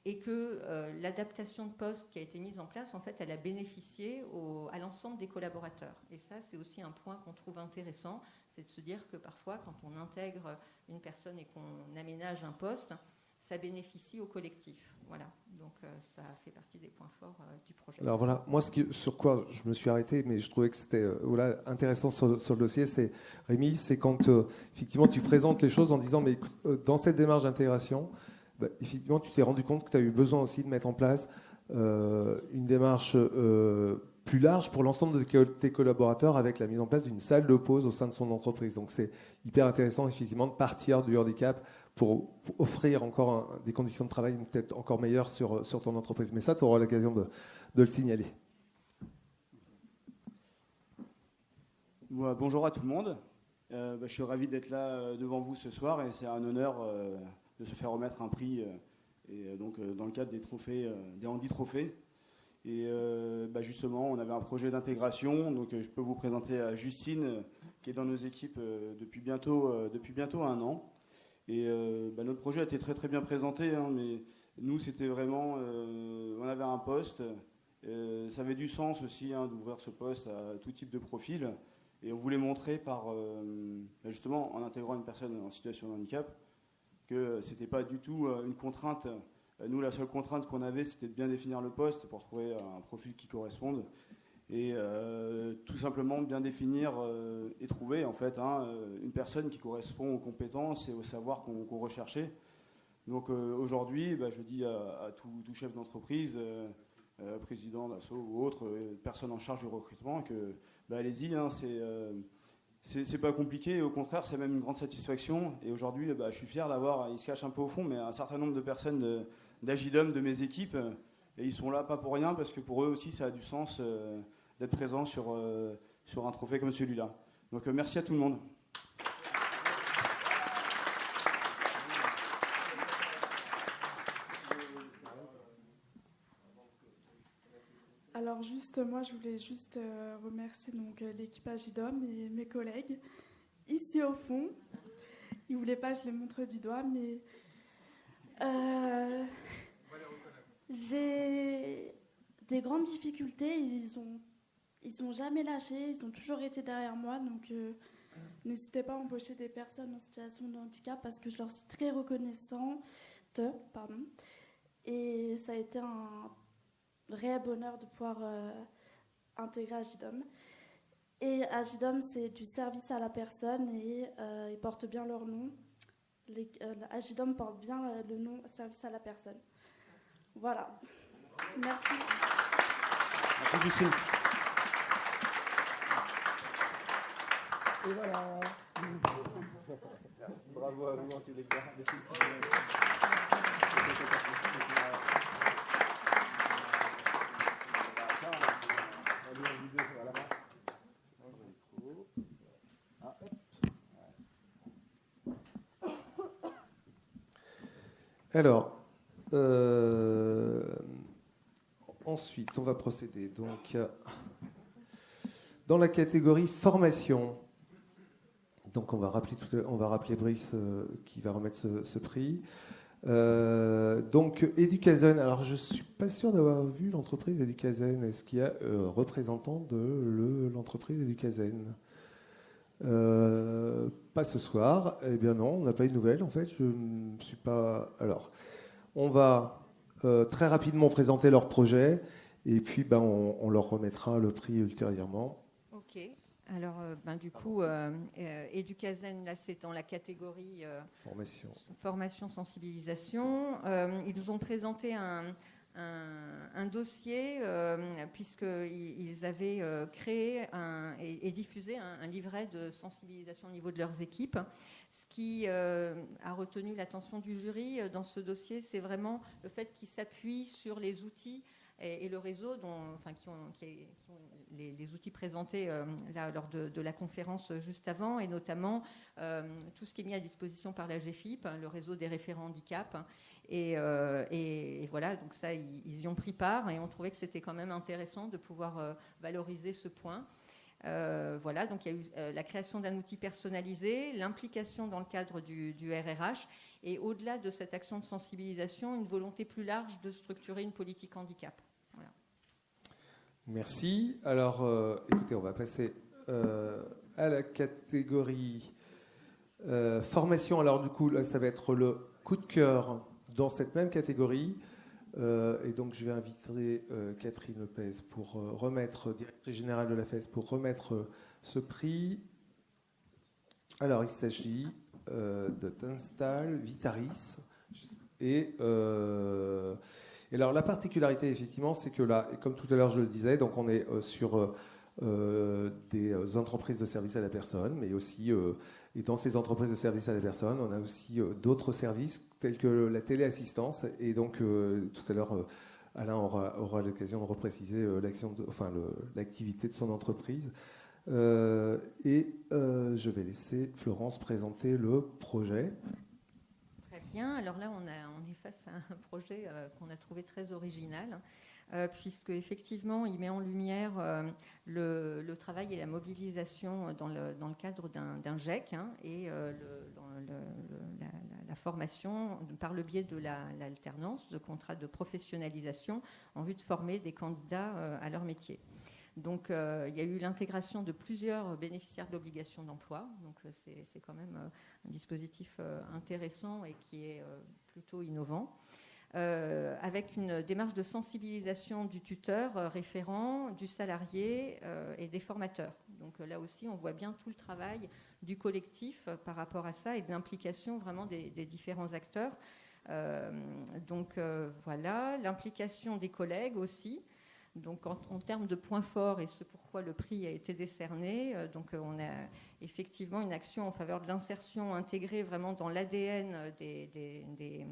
et que l'adaptation de poste qui a été mise en place, en fait, elle a bénéficié à l'ensemble des collaborateurs. Et ça, c'est aussi un point qu'on trouve intéressant, c'est de se dire que parfois, quand on intègre une personne et qu'on aménage un poste, ça bénéficie au collectif. Voilà, donc ça fait partie des points forts du projet. Alors voilà, moi sur quoi je me suis arrêté, mais je trouvais que c'était intéressant sur le dossier, Rémi, c'est quand effectivement tu présentes les choses en disant, mais écoute, dans cette démarche d'intégration, effectivement tu t'es rendu compte que tu as eu besoin aussi de mettre en place une démarche plus large pour l'ensemble de tes collaborateurs, avec la mise en place d'une salle de pause au sein de son entreprise. Donc c'est hyper intéressant effectivement de partir du handicap pour offrir encore des conditions de travail peut-être encore meilleures sur ton entreprise. Mais ça, tu auras l'occasion de le signaler. Voilà, bonjour à tout le monde. Je suis ravi d'être là devant vous ce soir, et c'est un honneur de se faire remettre un prix donc, dans le cadre des trophées, des Handi-trophées. Et justement, on avait un projet d'intégration. Donc, je peux vous présenter Justine, qui est dans nos équipes depuis bientôt 1 an. Et notre projet a été très très bien présenté, mais nous c'était vraiment, on avait un poste, ça avait du sens aussi d'ouvrir ce poste à tout type de profil, et on voulait montrer justement en intégrant une personne en situation de handicap que c'était pas du tout une contrainte. Nous, la seule contrainte qu'on avait, c'était de bien définir le poste pour trouver un profil qui corresponde. Et tout simplement bien définir et trouver en fait une personne qui correspond aux compétences et au savoir qu'on recherchait. Donc aujourd'hui, je dis à tout chef d'entreprise, président d'ASSO ou autre, personne en charge du recrutement, que allez-y, c'est pas compliqué, au contraire c'est même une grande satisfaction. Et aujourd'hui je suis fier d'avoir, il se cache un peu au fond, mais un certain nombre de personnes d'Agidom, de mes équipes, et ils sont là pas pour rien, parce que pour eux aussi ça a du sens d'être présent sur un trophée comme celui-là. Donc merci à tout le monde. Alors moi je voulais juste remercier donc l'équipe Agidom et mes collègues ici au fond. Ils voulaient pas que je les montre du doigt, mais j'ai des grandes difficultés. Ils ont jamais lâché, ils ont toujours été derrière moi, donc n'hésitez pas à embaucher des personnes en situation de handicap parce que je leur suis très reconnaissante. Et ça a été un réel bonheur de pouvoir intégrer Agidom. Et Agidom, c'est du service à la personne et ils portent bien leur nom. Agidom porte bien le nom service à la personne. Voilà. Merci. Merci Lucille. Et voilà. Merci, bravo à vous en tous les cas. Alors, ensuite, on va procéder donc dans la catégorie formation. Donc, on va rappeler Brice qui va remettre ce prix. Donc, Edukazen. Alors, je ne suis pas sûr d'avoir vu l'entreprise Edukazen. Est-ce qu'il y a représentant de l'entreprise Edukazen? Pas ce soir. Eh bien non, on n'a pas eu de nouvelles. En fait, je ne suis pas. Alors, on va très rapidement présenter leur projet et puis on leur remettra le prix ultérieurement. Ok. Alors, du coup, Edukazen, là, c'est dans la catégorie formation, sensibilisation. Ils nous ont présenté un dossier puisqu'ils avaient créé et diffusé un livret de sensibilisation au niveau de leurs équipes. Ce qui a retenu l'attention du jury dans ce dossier, c'est vraiment le fait qu'ils s'appuient sur les outils et le réseau les outils présentés là, lors de la conférence juste avant, et notamment tout ce qui est mis à disposition par la GFIP, le réseau des référents handicap. Et voilà, donc ça, ils y ont pris part et on trouvait que c'était quand même intéressant de pouvoir valoriser ce point. Voilà, donc il y a eu la création d'un outil personnalisé, l'implication dans le cadre du RRH, et au-delà de cette action de sensibilisation, une volonté plus large de structurer une politique handicap. Voilà. Merci. Alors, écoutez, on va passer à la catégorie formation. Alors, du coup, là, ça va être le coup de cœur dans cette même catégorie. Et donc, je vais inviter Catherine Lopez pour directrice générale de la FES, pour remettre ce prix. Alors, il s'agit de Tenstal Vitaris. Et alors, la particularité, effectivement, c'est que là, et comme tout à l'heure je le disais, donc on est sur des entreprises de services à la personne, mais aussi, et dans ces entreprises de services à la personne, on a aussi d'autres services tels que la téléassistance. Et donc, tout à l'heure, Alain aura l'occasion de repréciser l'activité de son entreprise. Et je vais laisser Florence présenter le projet. Très bien. Alors là, on est face à un projet qu'on a trouvé très original, puisque effectivement, il met en lumière le travail et la mobilisation dans le cadre d'un GEC et la formation par le biais de l'alternance, de contrats de professionnalisation en vue de former des candidats à leur métier. Donc, il y a eu l'intégration de plusieurs bénéficiaires de l'obligation d'emploi. Donc, c'est quand même un dispositif intéressant et qui est plutôt innovant. avec une démarche de sensibilisation du tuteur référent, du salarié et des formateurs. Donc là aussi, on voit bien tout le travail du collectif par rapport à ça et de l'implication vraiment des différents acteurs. Voilà, l'implication des collègues aussi. Donc en termes de points forts, et ce pourquoi le prix a été décerné, on a effectivement une action en faveur de l'insertion intégrée vraiment dans l'ADN des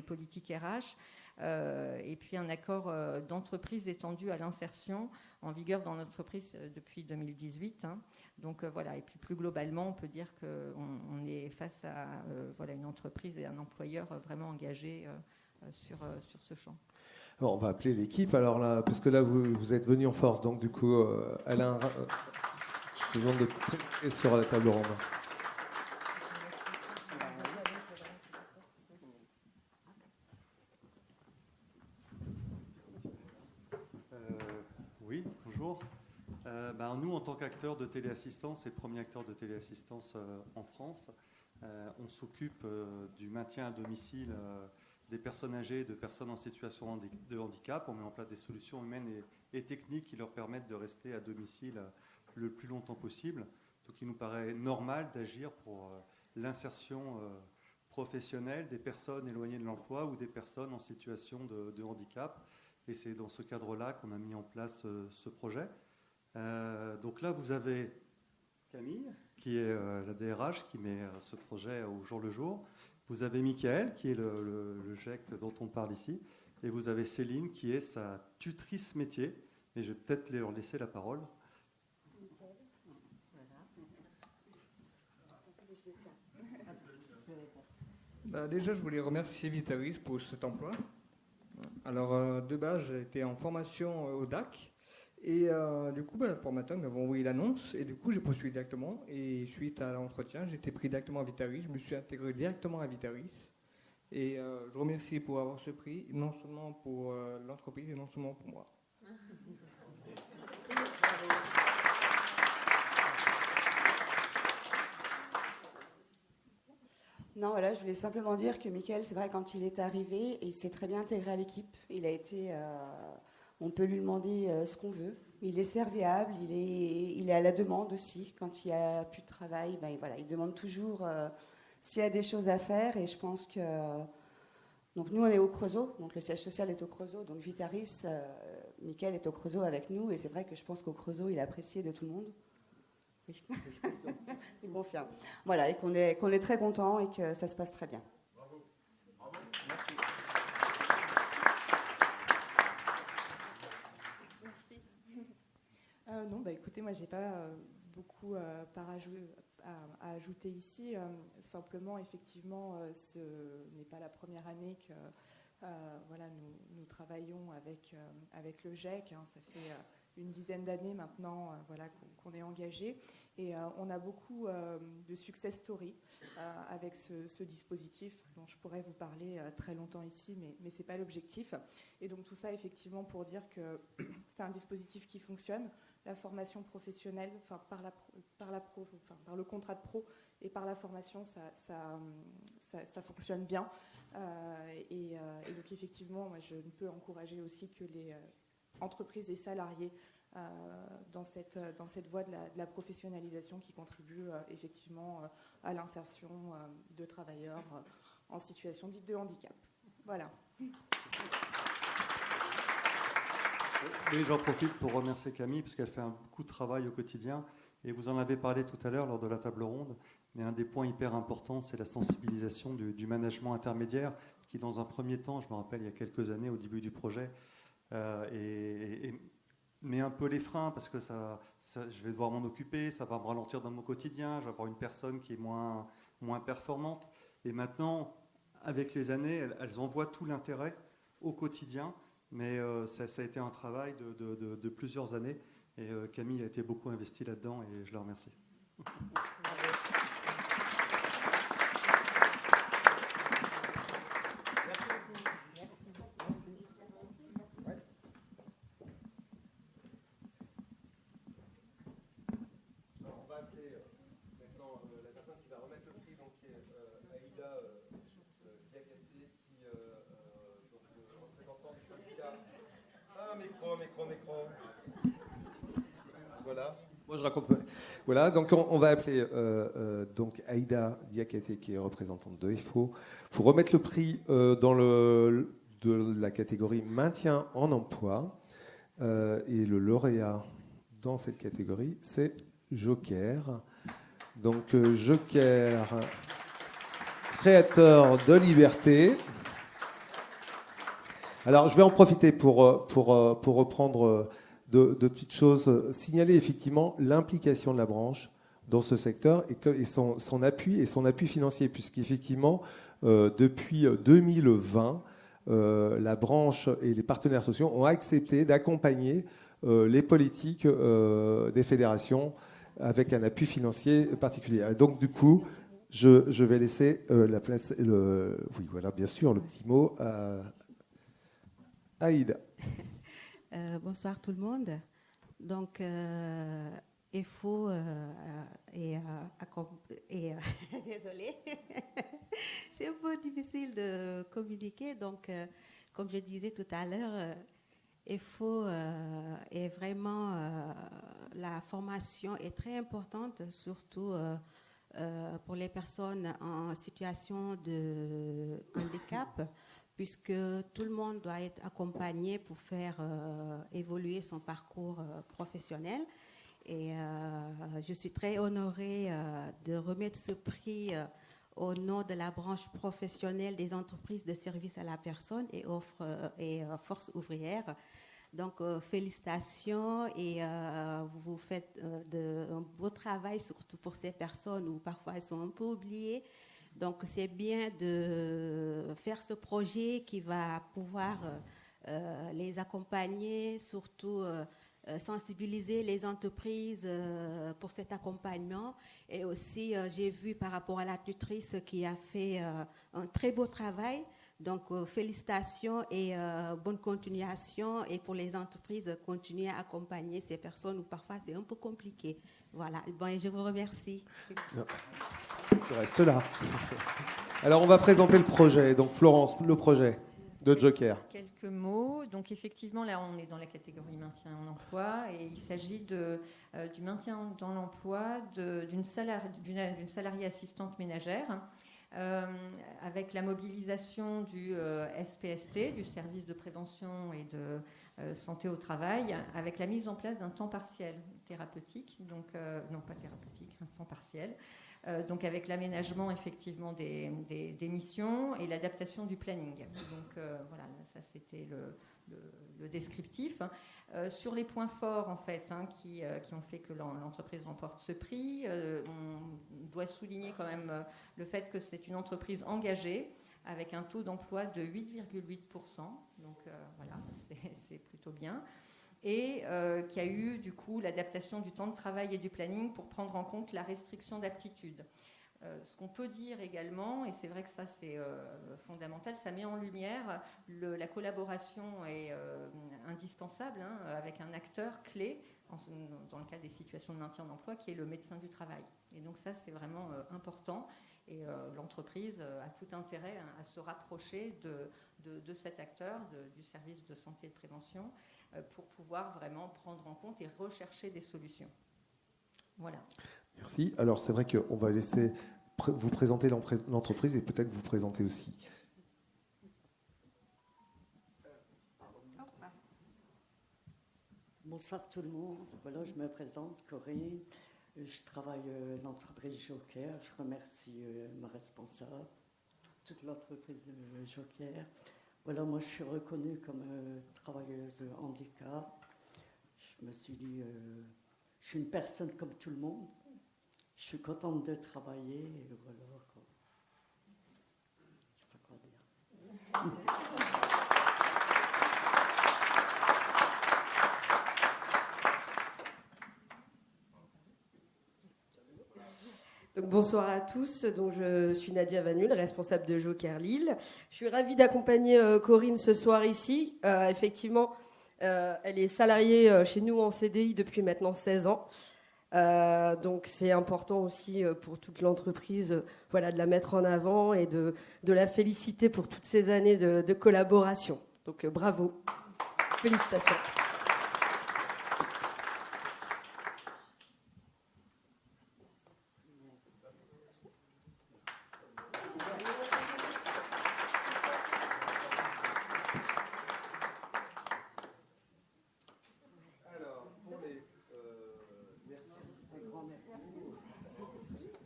politiques RH, et puis un accord d'entreprise étendu à l'insertion en vigueur dans l'entreprise depuis 2018. Donc voilà, et puis plus globalement, on peut dire qu'on est face à une entreprise et un employeur vraiment engagés sur ce champ. Alors, on va appeler l'équipe, alors là, parce que là, vous êtes venu en force. Donc, du coup, Alain, je te demande de prêter sur la table ronde. Oui, bonjour. Nous, en tant qu'acteurs de téléassistance et premier acteur de téléassistance en France, on s'occupe du maintien à domicile des personnes âgées, de personnes en situation de handicap. On met en place des solutions humaines et techniques qui leur permettent de rester à domicile le plus longtemps possible. Donc il nous paraît normal d'agir pour l'insertion professionnelle des personnes éloignées de l'emploi ou des personnes en situation de handicap. Et c'est dans ce cadre-là qu'on a mis en place ce projet. Donc là, vous avez Camille, qui est la DRH, qui met ce projet au jour le jour. Vous avez Mickaël, qui est le GEC dont on parle ici. Et vous avez Céline, qui est sa tutrice métier. Et je vais peut-être leur laisser la parole. Déjà, je voulais remercier Vitaris pour cet emploi. Alors, de base, j'étais en formation au DAC. Et du coup, le formateur m'avait envoyé l'annonce. Et du coup, j'ai postulé directement. Et suite à l'entretien, j'ai été pris directement à Vitaris. Je me suis intégré directement à Vitaris. Et je remercie pour avoir ce prix, non seulement pour l'entreprise et non seulement pour moi. Non, voilà, je voulais simplement dire que Mickaël, c'est vrai, quand il est arrivé, il s'est très bien intégré à l'équipe. Il a été, on peut lui demander ce qu'on veut. Il est serviable, il est à la demande aussi. Quand il n'y a plus de travail, voilà, il demande toujours s'il y a des choses à faire. Et je pense que... donc nous, on est au Creusot, donc le siège social est au Creusot. Donc Vitaris, Mickaël est au Creusot avec nous. Et c'est vrai que je pense qu'au Creusot, il est apprécié de tout le monde. Oui. Il confirme. Voilà, et qu'on est très content et que ça se passe très bien. Bravo. Bravo. Merci. Non, écoutez, moi, j'ai pas beaucoup à ajouter ici. Simplement, effectivement, ce n'est pas la première année que nous travaillons avec le GEC. Ça fait une dizaine d'années maintenant qu'on est engagé. Et on a beaucoup de success stories avec ce dispositif dont je pourrais vous parler très longtemps ici, mais ce n'est pas l'objectif. Et donc tout ça, effectivement, pour dire que c'est un dispositif qui fonctionne. La formation professionnelle, par le contrat de pro et par la formation, ça fonctionne bien. Et donc effectivement, moi, je ne peux encourager aussi que les entreprises et salariés dans cette voie de la professionnalisation qui contribue effectivement à l'insertion de travailleurs en situation dite de handicap. Voilà. Et j'en profite pour remercier Camille, parce qu'elle fait beaucoup de travail au quotidien. Et vous en avez parlé tout à l'heure lors de la table ronde. Mais un des points hyper importants, c'est la sensibilisation du management intermédiaire, qui dans un premier temps, je me rappelle il y a quelques années, au début du projet, met un peu les freins, parce que je vais devoir m'en occuper, ça va me ralentir dans mon quotidien, je vais avoir une personne qui est moins performante. Et maintenant, avec les années, elles en voient tout l'intérêt au quotidien. Mais ça a été un travail de plusieurs années. Et Camille a été beaucoup investie là-dedans et je la remercie. Micro. Voilà. Moi, je raconte. Voilà, donc on va appeler donc Aïda Diakité, qui est représentante de EFO, pour remettre le prix de la catégorie maintien en emploi. Et le lauréat dans cette catégorie, c'est Joker. Donc Joker, créateur de liberté. Alors, je vais en profiter pour reprendre de petites choses, signaler effectivement l'implication de la branche dans ce secteur et son appui financier, puisqu'effectivement, depuis 2020, la branche et les partenaires sociaux ont accepté d'accompagner les politiques des fédérations avec un appui financier particulier. Et donc, du coup, je vais laisser la place, oui, voilà, bien sûr, le petit mot à Aïda. Bonsoir tout le monde. Donc, EFO désolée, c'est un peu difficile de communiquer. Donc, comme je disais tout à l'heure, EFO est vraiment la formation est très importante, surtout pour les personnes en situation de handicap, puisque tout le monde doit être accompagné pour faire évoluer son parcours professionnel. Et je suis très honorée de remettre ce prix au nom de la branche professionnelle des entreprises de services à la personne et force ouvrière. Donc, félicitations et vous faites un beau travail, surtout pour ces personnes où parfois elles sont un peu oubliées. Donc, c'est bien de faire ce projet qui va pouvoir les accompagner, surtout sensibiliser les entreprises pour cet accompagnement. Et aussi, j'ai vu par rapport à la tutrice qui a fait un très beau travail. Donc, félicitations et bonne continuation. Et pour les entreprises, continuer à accompagner ces personnes où parfois c'est un peu compliqué. Voilà. Bon, et je vous remercie. Tu restes là. Alors, on va présenter le projet. Donc, Florence, le projet de Joker. Quelques mots. Donc, effectivement, là, on est dans la catégorie maintien en emploi et il s'agit du maintien dans l'emploi d'une salariée assistante ménagère. Avec la mobilisation du SPST, du service de prévention et de santé au travail, avec la mise en place d'un temps partiel thérapeutique, donc non pas thérapeutique, un temps partiel, donc avec l'aménagement effectivement des missions et l'adaptation du planning. Donc voilà, ça c'était le descriptif. Sur les points forts en fait qui ont fait que l'entreprise remporte ce prix, on doit souligner quand même le fait que c'est une entreprise engagée avec un taux d'emploi de 8,8%, donc voilà, c'est plutôt bien, et qui a eu du coup l'adaptation du temps de travail et du planning pour prendre en compte la restriction d'aptitude. Ce qu'on peut dire également, et c'est vrai que ça c'est fondamental, ça met en lumière la collaboration est indispensable avec un acteur clé dans le cas des situations de maintien d'emploi qui est le médecin du travail. Et donc ça c'est vraiment important et l'entreprise a tout intérêt à se rapprocher de cet acteur, du service de santé et de prévention pour pouvoir vraiment prendre en compte et rechercher des solutions. Voilà. Merci. Alors, c'est vrai qu'on va laisser vous présenter l'entreprise et peut-être vous présenter aussi. Bonsoir tout le monde. Voilà, je me présente, Corinne. Je travaille à l'entreprise Joker. Je remercie ma responsable, toute l'entreprise Joker. Voilà, moi je suis reconnue comme travailleuse handicap. Je me suis dit, je suis une personne comme tout le monde. Je suis contente de travailler et voilà. Je sais pas quoi dire. Donc, bonsoir à tous. Donc, je suis Nadia Vanul, responsable de Joker Lille. Je suis ravie d'accompagner Corinne ce soir ici. Effectivement, elle est salariée chez nous en CDI depuis maintenant 16 ans. Donc c'est important aussi pour toute l'entreprise voilà, de la mettre en avant et de la féliciter pour toutes ces années de collaboration. Donc bravo. Félicitations.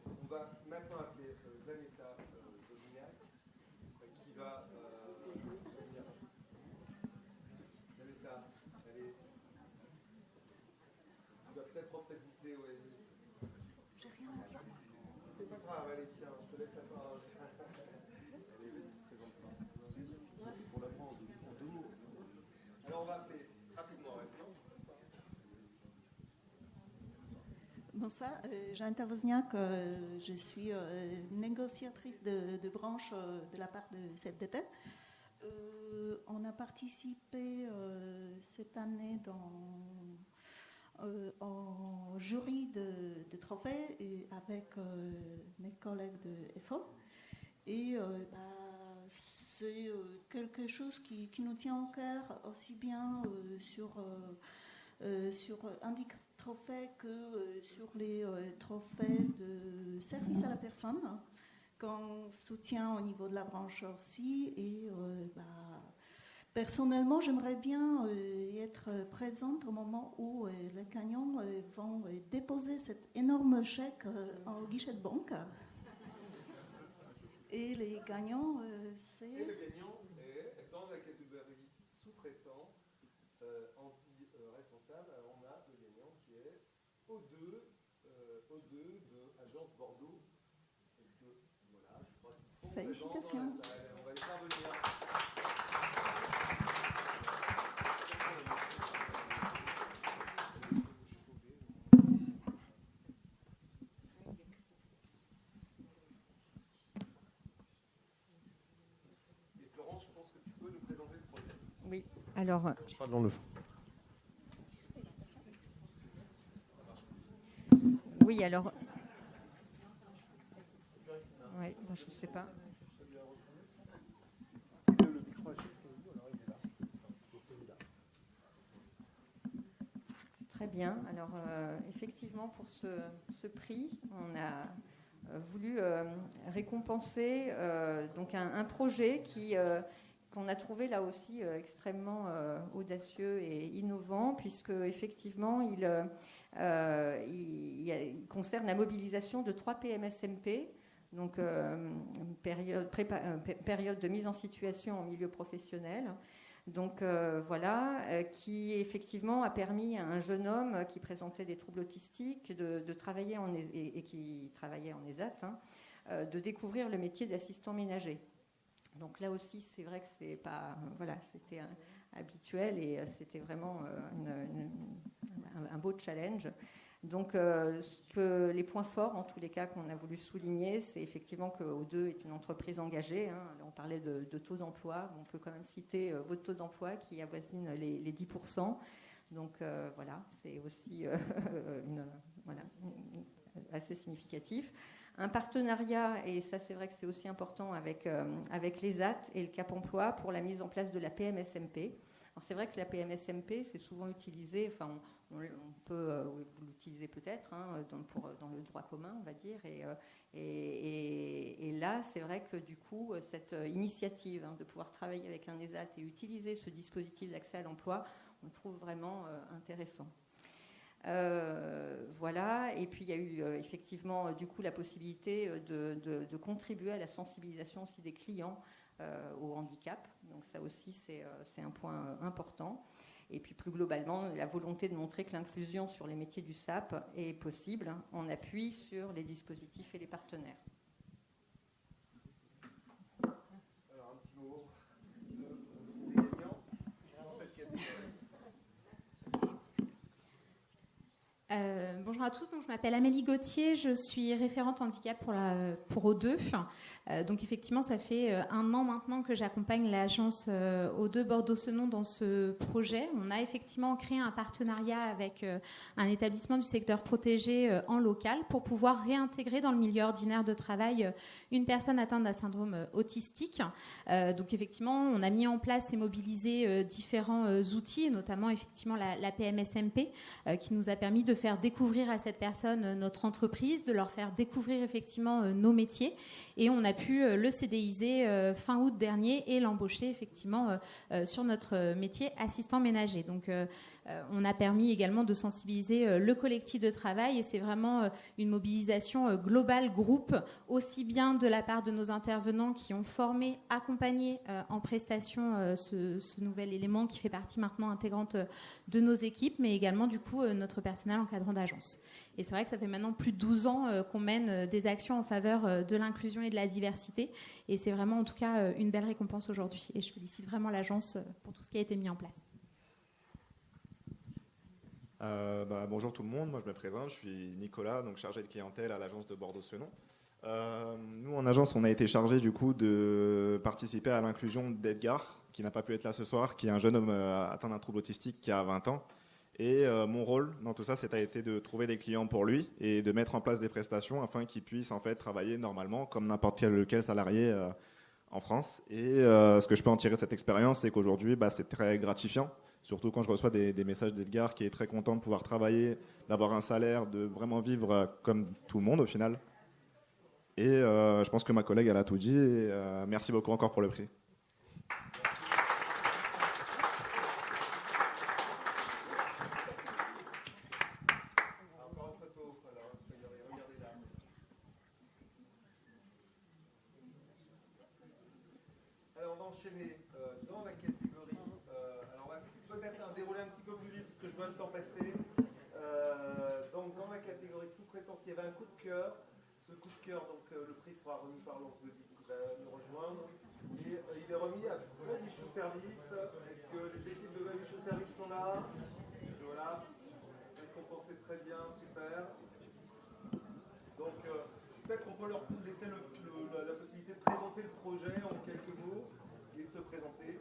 On va maintenant appeler Zaneta Dominiac, qui va venir. Zaneta, allez. Tu dois peut-être repréciser, oui. J'ai rien à dire. C'est pas grave, allez, tiens, je te laisse la parole. Allez, vas-y, présente-toi. C'est pour l'apprendre en 2 mots. Alors, on va appeler rapidement, ouais. Bonsoir, Janeta Wozniak, je suis négociatrice de branche de la part de CFDT. On a participé cette année en jury de trophées et avec mes collègues de FO. Et c'est quelque chose qui nous tient au cœur aussi bien sur un des trophées que sur les trophées de service à la personne qu'on soutient au niveau de la branche aussi. Et personnellement, j'aimerais bien être présente au moment où les gagnants vont déposer cet énorme chèque au guichet de banque. Et les gagnants, c'est... Et le gagnant est dans la catégorie sous-traitant anti-responsable. Alors on a le gagnant qui est O2 de Agence Bordeaux. Est-ce que, voilà, je crois qu'ils sont Félicitations. présents dans la salle. On va les faire venir. Et Florence, je pense que tu peux nous présenter le projet. Oui, alors... Pardon-le. Oui, alors... Oui, je ne sais pas. Très bien. Alors, effectivement, pour ce prix, on a voulu récompenser donc un projet qu'on a trouvé là aussi extrêmement audacieux et innovant, puisque effectivement, il concerne la mobilisation de 3 PMSMP, donc période de mise en situation en milieu professionnel. Donc voilà, qui effectivement a permis à un jeune homme qui présentait des troubles autistiques de travailler et qui travaillait en ESAT, de découvrir le métier d'assistant ménager. Donc là aussi, c'est vrai que c'est pas, voilà, c'était habituel et c'était vraiment un beau challenge. Donc les points forts, en tous les cas, qu'on a voulu souligner, c'est effectivement que O2 est une entreprise engagée. On parlait de taux d'emploi. On peut quand même citer votre taux d'emploi qui avoisine les 10%. Donc voilà, c'est aussi assez significatif. Un partenariat, et ça c'est vrai que c'est aussi important, avec l'ESAT et le Cap Emploi pour la mise en place de la PMSMP. Alors c'est vrai que la PMSMP, c'est souvent utilisé, enfin on peut, vous l'utilisez peut-être dans le droit commun, on va dire, et là c'est vrai que du coup cette initiative de pouvoir travailler avec un ESAT et utiliser ce dispositif d'accès à l'emploi, on le trouve vraiment intéressant. Voilà, et puis il y a eu effectivement du coup la possibilité de contribuer à la sensibilisation aussi des clients au handicap, donc ça aussi c'est un point important. Et puis plus globalement, la volonté de montrer que l'inclusion sur les métiers du SAP est possible en appui sur les dispositifs et les partenaires. Alors un petit mot des gagnants. Bonjour à tous, donc je m'appelle Amélie Gauthier, je suis référente handicap pour O2. Donc effectivement, ça fait 1 an maintenant que j'accompagne l'agence O2 Bordeaux-Senon dans ce projet. On a effectivement créé un partenariat avec un établissement du secteur protégé en local pour pouvoir réintégrer dans le milieu ordinaire de travail une personne atteinte d'un syndrome autistique. Donc effectivement, on a mis en place et mobilisé différents outils, notamment effectivement la PMSMP, qui nous a permis de faire découvrir à cette personne notre entreprise, de leur faire découvrir effectivement nos métiers. Et on a pu le CDIser fin août dernier et l'embaucher effectivement sur notre métier assistant ménager. Donc on a permis également de sensibiliser le collectif de travail et c'est vraiment une mobilisation globale, groupe, aussi bien de la part de nos intervenants qui ont formé, accompagné en prestation ce nouvel élément qui fait partie maintenant intégrante de nos équipes, mais également du coup notre personnel encadrant d'agence. Et c'est vrai que ça fait maintenant plus de 12 ans qu'on mène des actions en faveur de l'inclusion et de la diversité et c'est vraiment en tout cas une belle récompense aujourd'hui et je félicite vraiment l'agence pour tout ce qui a été mis en place. Bonjour tout le monde, moi je me présente, je suis Nicolas, donc chargé de clientèle à l'agence de Bordeaux-Senon. Nous en agence on a été chargé du coup de participer à l'inclusion d'Edgar, qui n'a pas pu être là ce soir, qui est un jeune homme atteint d'un trouble autistique qui a 20 ans. Et mon rôle dans tout ça, a été de trouver des clients pour lui et de mettre en place des prestations afin qu'il puisse en fait travailler normalement comme n'importe quel salarié en France. Et ce que je peux en tirer de cette expérience, c'est qu'aujourd'hui, c'est très gratifiant. Surtout quand je reçois des messages d'Edgar qui est très content de pouvoir travailler, d'avoir un salaire, de vraiment vivre comme tout le monde au final. Et je pense que ma collègue elle a tout dit. Et, merci beaucoup encore pour le prix. Alors on va enchaîner dans la catégorie. Alors on va peut-être dérouler un petit peu plus vite parce que je vois le temps passer. Donc dans la catégorie sous-traitance, il y avait un coup de cœur. Ce coup de cœur, donc le prix sera remis par Lance Body qui va nous rejoindre. Et il est remis à Babichou Service. Est-ce que les équipes de Babichou Service sont là? Voilà. Récompensé très bien, super. Donc peut-être qu'on peut leur laisser la possibilité de présenter le projet en quelques mots et de se présenter.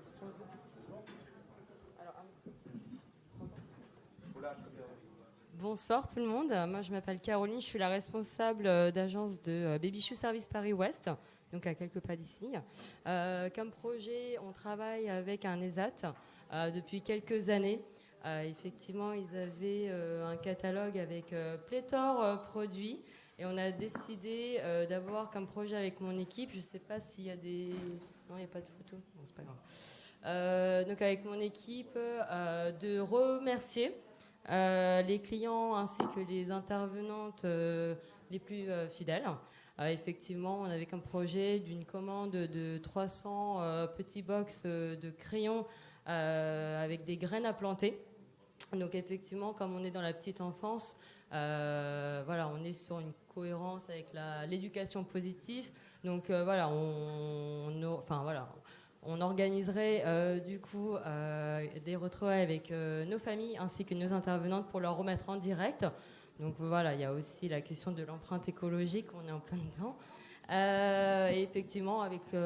Voilà, très bien. Bonsoir tout le monde, moi je m'appelle Caroline, je suis la responsable d'agence de Babichou Service Paris-Ouest, donc à quelques pas d'ici. Comme projet, on travaille avec un ESAT depuis quelques années. Effectivement, ils avaient un catalogue avec pléthore produits et on a décidé d'avoir comme projet avec mon équipe, je ne sais pas s'il y a des... Non, il n'y a pas de photos, bon, c'est pas grave. Donc avec mon équipe, de remercier les clients ainsi que les intervenantes les plus fidèles. Effectivement, on avait comme projet d'une commande de 300 petits box de crayons avec des graines à planter. Donc effectivement, comme on est dans la petite enfance, voilà, on est sur une cohérence avec l'éducation positive. Donc voilà, on organiserait du coup des retrouvailles avec nos familles ainsi que nos intervenantes pour leur remettre en direct. Donc voilà, il y a aussi la question de l'empreinte écologique, on est en plein dedans. Et effectivement, avec la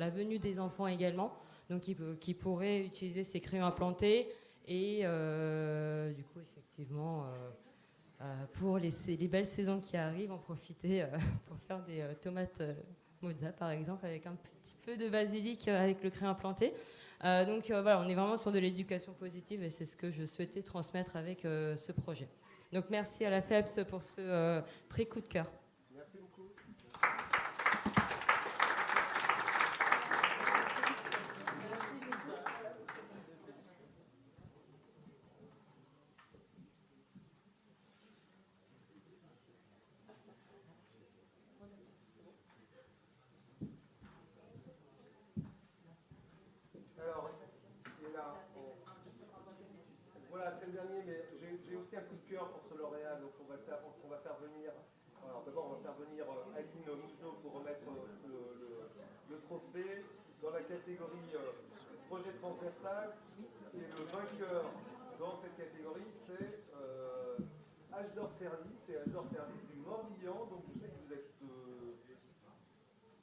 venue des enfants également, donc qui pourraient utiliser ces crayons à planter. Et du coup, effectivement, pour les belles saisons qui arrivent, en profiter pour faire des tomates mozza, par exemple, avec un petit peu de basilic avec le crayon planté. Donc voilà, on est vraiment sur de l'éducation positive et c'est ce que je souhaitais transmettre avec ce projet. Donc merci à la FEPS pour ce prix coup de cœur. Merci beaucoup. Voilà, c'est le dernier, mais j'ai aussi un coup de cœur pour ce lauréat, donc on va faire venir. Alors d'abord, on va faire venir Aline Mouchelot pour remettre le trophée dans la catégorie projet transversal. Et le vainqueur dans cette catégorie, c'est Âge d'or service et Âge d'or service du Morbihan. Donc je sais que vous êtes.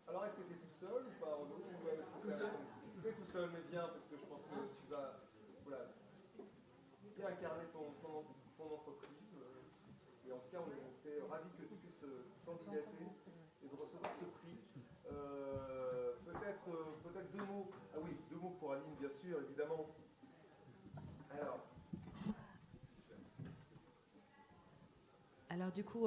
Alors est-ce que tu es tout seul ou pas, Renaud? Tu es tout seul, mais bien, parce que je pense que tu vas bien incarner ton entreprise. Et en tout cas, on était ravis que tu puisses candidater et de recevoir ce prix. Peut-être deux mots. Ah oui, deux mots pour Aline, bien sûr, évidemment. Alors du coup,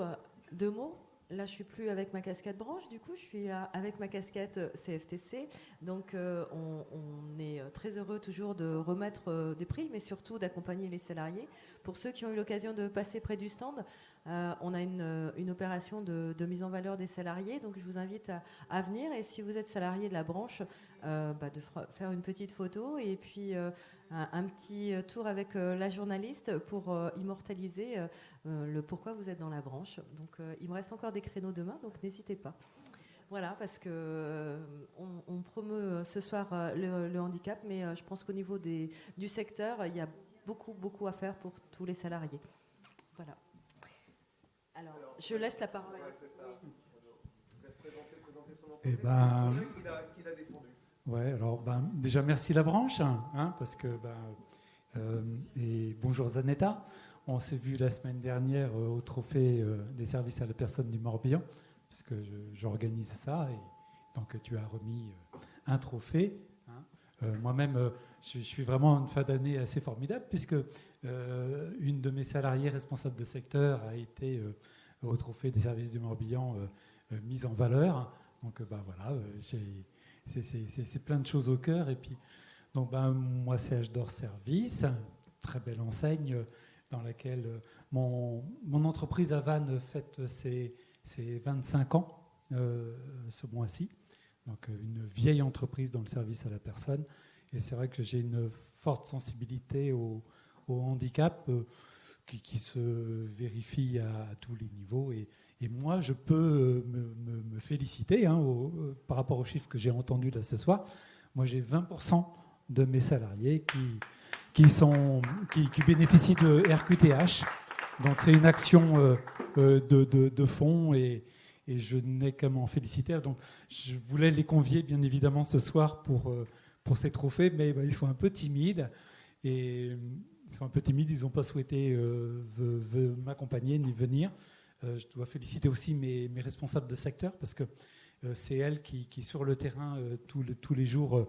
deux mots. Là, je suis plus avec ma casquette branche, du coup, je suis avec ma casquette CFTC. Donc, on est très heureux toujours de remettre des prix, mais surtout d'accompagner les salariés. Pour ceux qui ont eu l'occasion de passer près du stand, on a une opération de mise en valeur des salariés. Donc, je vous invite à venir. Et si vous êtes salarié de la branche, de faire une petite photo et puis un petit tour avec la journaliste pour immortaliser le pourquoi vous êtes dans la branche. Donc, il me reste encore des créneaux demain, donc n'hésitez pas. Voilà, parce que on promeut ce soir le handicap, mais je pense qu'au niveau du secteur, il y a beaucoup à faire pour tous les salariés. Voilà. Alors, je laisse la parole. Eh ben, ouais, alors déjà merci la branche, parce que et bonjour Zanetta. On s'est vu la semaine dernière au trophée des services à la personne du Morbihan, puisque j'organise ça, et donc tu as remis un trophée. Moi-même, je suis vraiment une fin d'année assez formidable, puisque une de mes salariées responsables de secteur a été au trophée des services du Morbihan mise en valeur. Donc voilà, c'est plein de choses au cœur. Et puis, donc moi, c'est Âge d'or service, très belle enseigne dans laquelle mon entreprise à Vannes fête ses 25 ans ce mois-ci. Donc une vieille entreprise dans le service à la personne. Et c'est vrai que j'ai une forte sensibilité au handicap qui se vérifie à tous les niveaux. Et moi, je peux me féliciter par rapport aux chiffres que j'ai entendus là ce soir. Moi, j'ai 20% de mes salariés qui bénéficient de RQTH. Donc c'est une action de fond et je n'ai qu'à m'en féliciter. Donc je voulais les convier bien évidemment ce soir pour ces trophées, mais ils sont un peu timides. Et ils sont un peu timides, ils n'ont pas souhaité m'accompagner ni venir. Je dois féliciter aussi mes responsables de secteur, parce que c'est elles qui sur le terrain, tous les jours,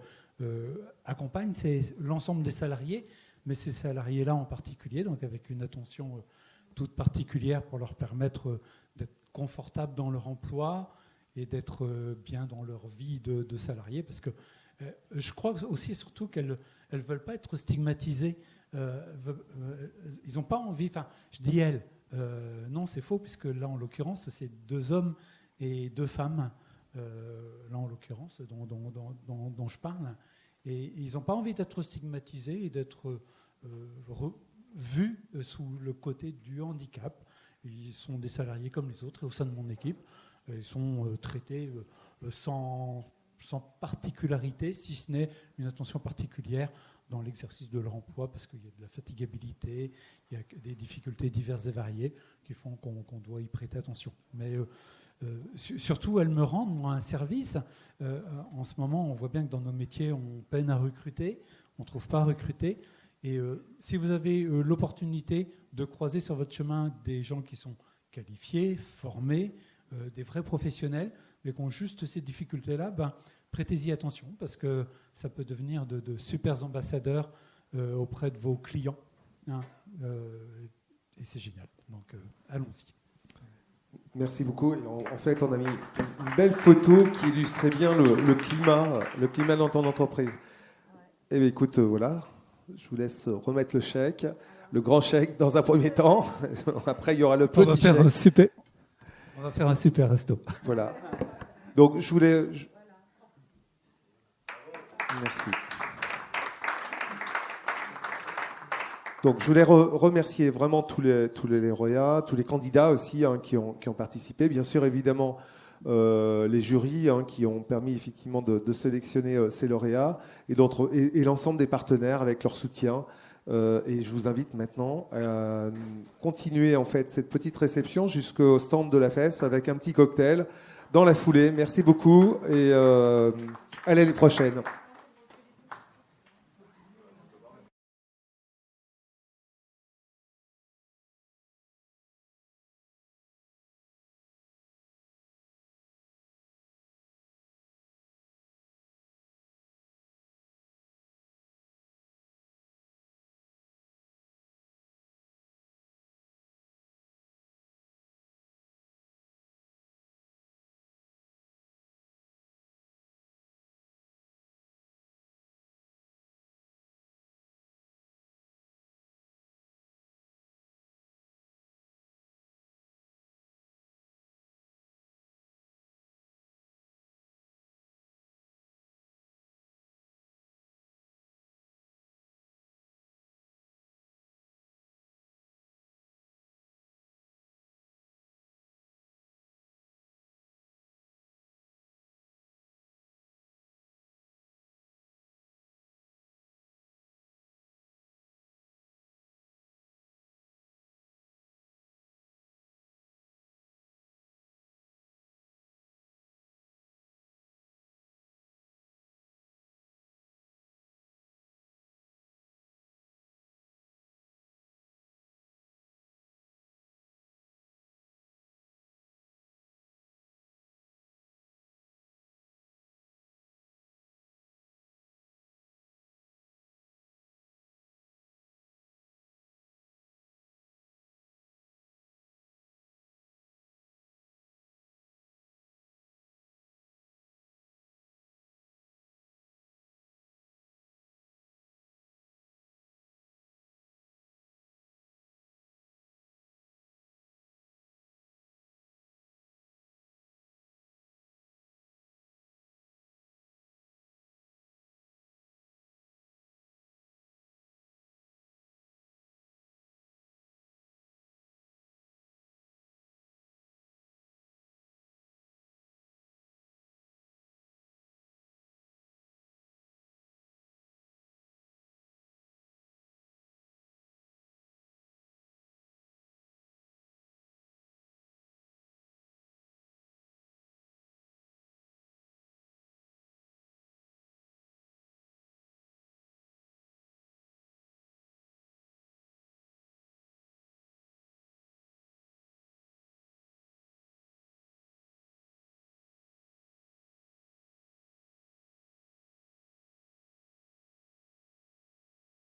accompagnent. C'est l'ensemble des salariés, mais ces salariés-là en particulier, donc avec une attention toute particulière pour leur permettre d'être confortables dans leur emploi et d'être bien dans leur vie de salariés, parce que je crois aussi et surtout qu'elles ne veulent pas être stigmatisées. Ils n'ont pas envie, enfin je dis elles, non c'est faux, puisque là en l'occurrence c'est 2 hommes et 2 femmes, là en l'occurrence dont je parle, et ils n'ont pas envie d'être stigmatisés et d'être vus sous le côté du handicap. Ils sont des salariés comme les autres, et au sein de mon équipe, ils sont traités sans particularité, si ce n'est une attention particulière dans l'exercice de leur emploi, parce qu'il y a de la fatigabilité, il y a des difficultés diverses et variées qui font qu'on doit y prêter attention. Mais surtout, elles me rendent moi un service. En ce moment, on voit bien que dans nos métiers, on peine à recruter, on ne trouve pas à recruter. Et si vous avez l'opportunité de croiser sur votre chemin des gens qui sont qualifiés, formés, des vrais professionnels, mais qui ont juste ces difficultés-là, prêtez-y attention, parce que ça peut devenir de super ambassadeurs auprès de vos clients. Et c'est génial. Donc, allons-y. Merci beaucoup. Et en fait, on a mis une belle photo qui illustrait bien le climat dans ton entreprise. Et bien, écoute, voilà, je vous laisse remettre le chèque, le grand chèque dans un premier temps. Après, il y aura le petit chèque. On va faire un super resto. Voilà. Donc, je voulais... Merci. Donc, je voulais remercier vraiment tous les lauréats, tous les candidats aussi qui ont participé. Bien sûr, évidemment, les jurys qui ont permis effectivement de sélectionner ces lauréats et l'ensemble des partenaires avec leur soutien. Et je vous invite maintenant à continuer en fait cette petite réception jusqu'au stand de la FESP avec un petit cocktail dans la foulée. Merci beaucoup et à l'année prochaine.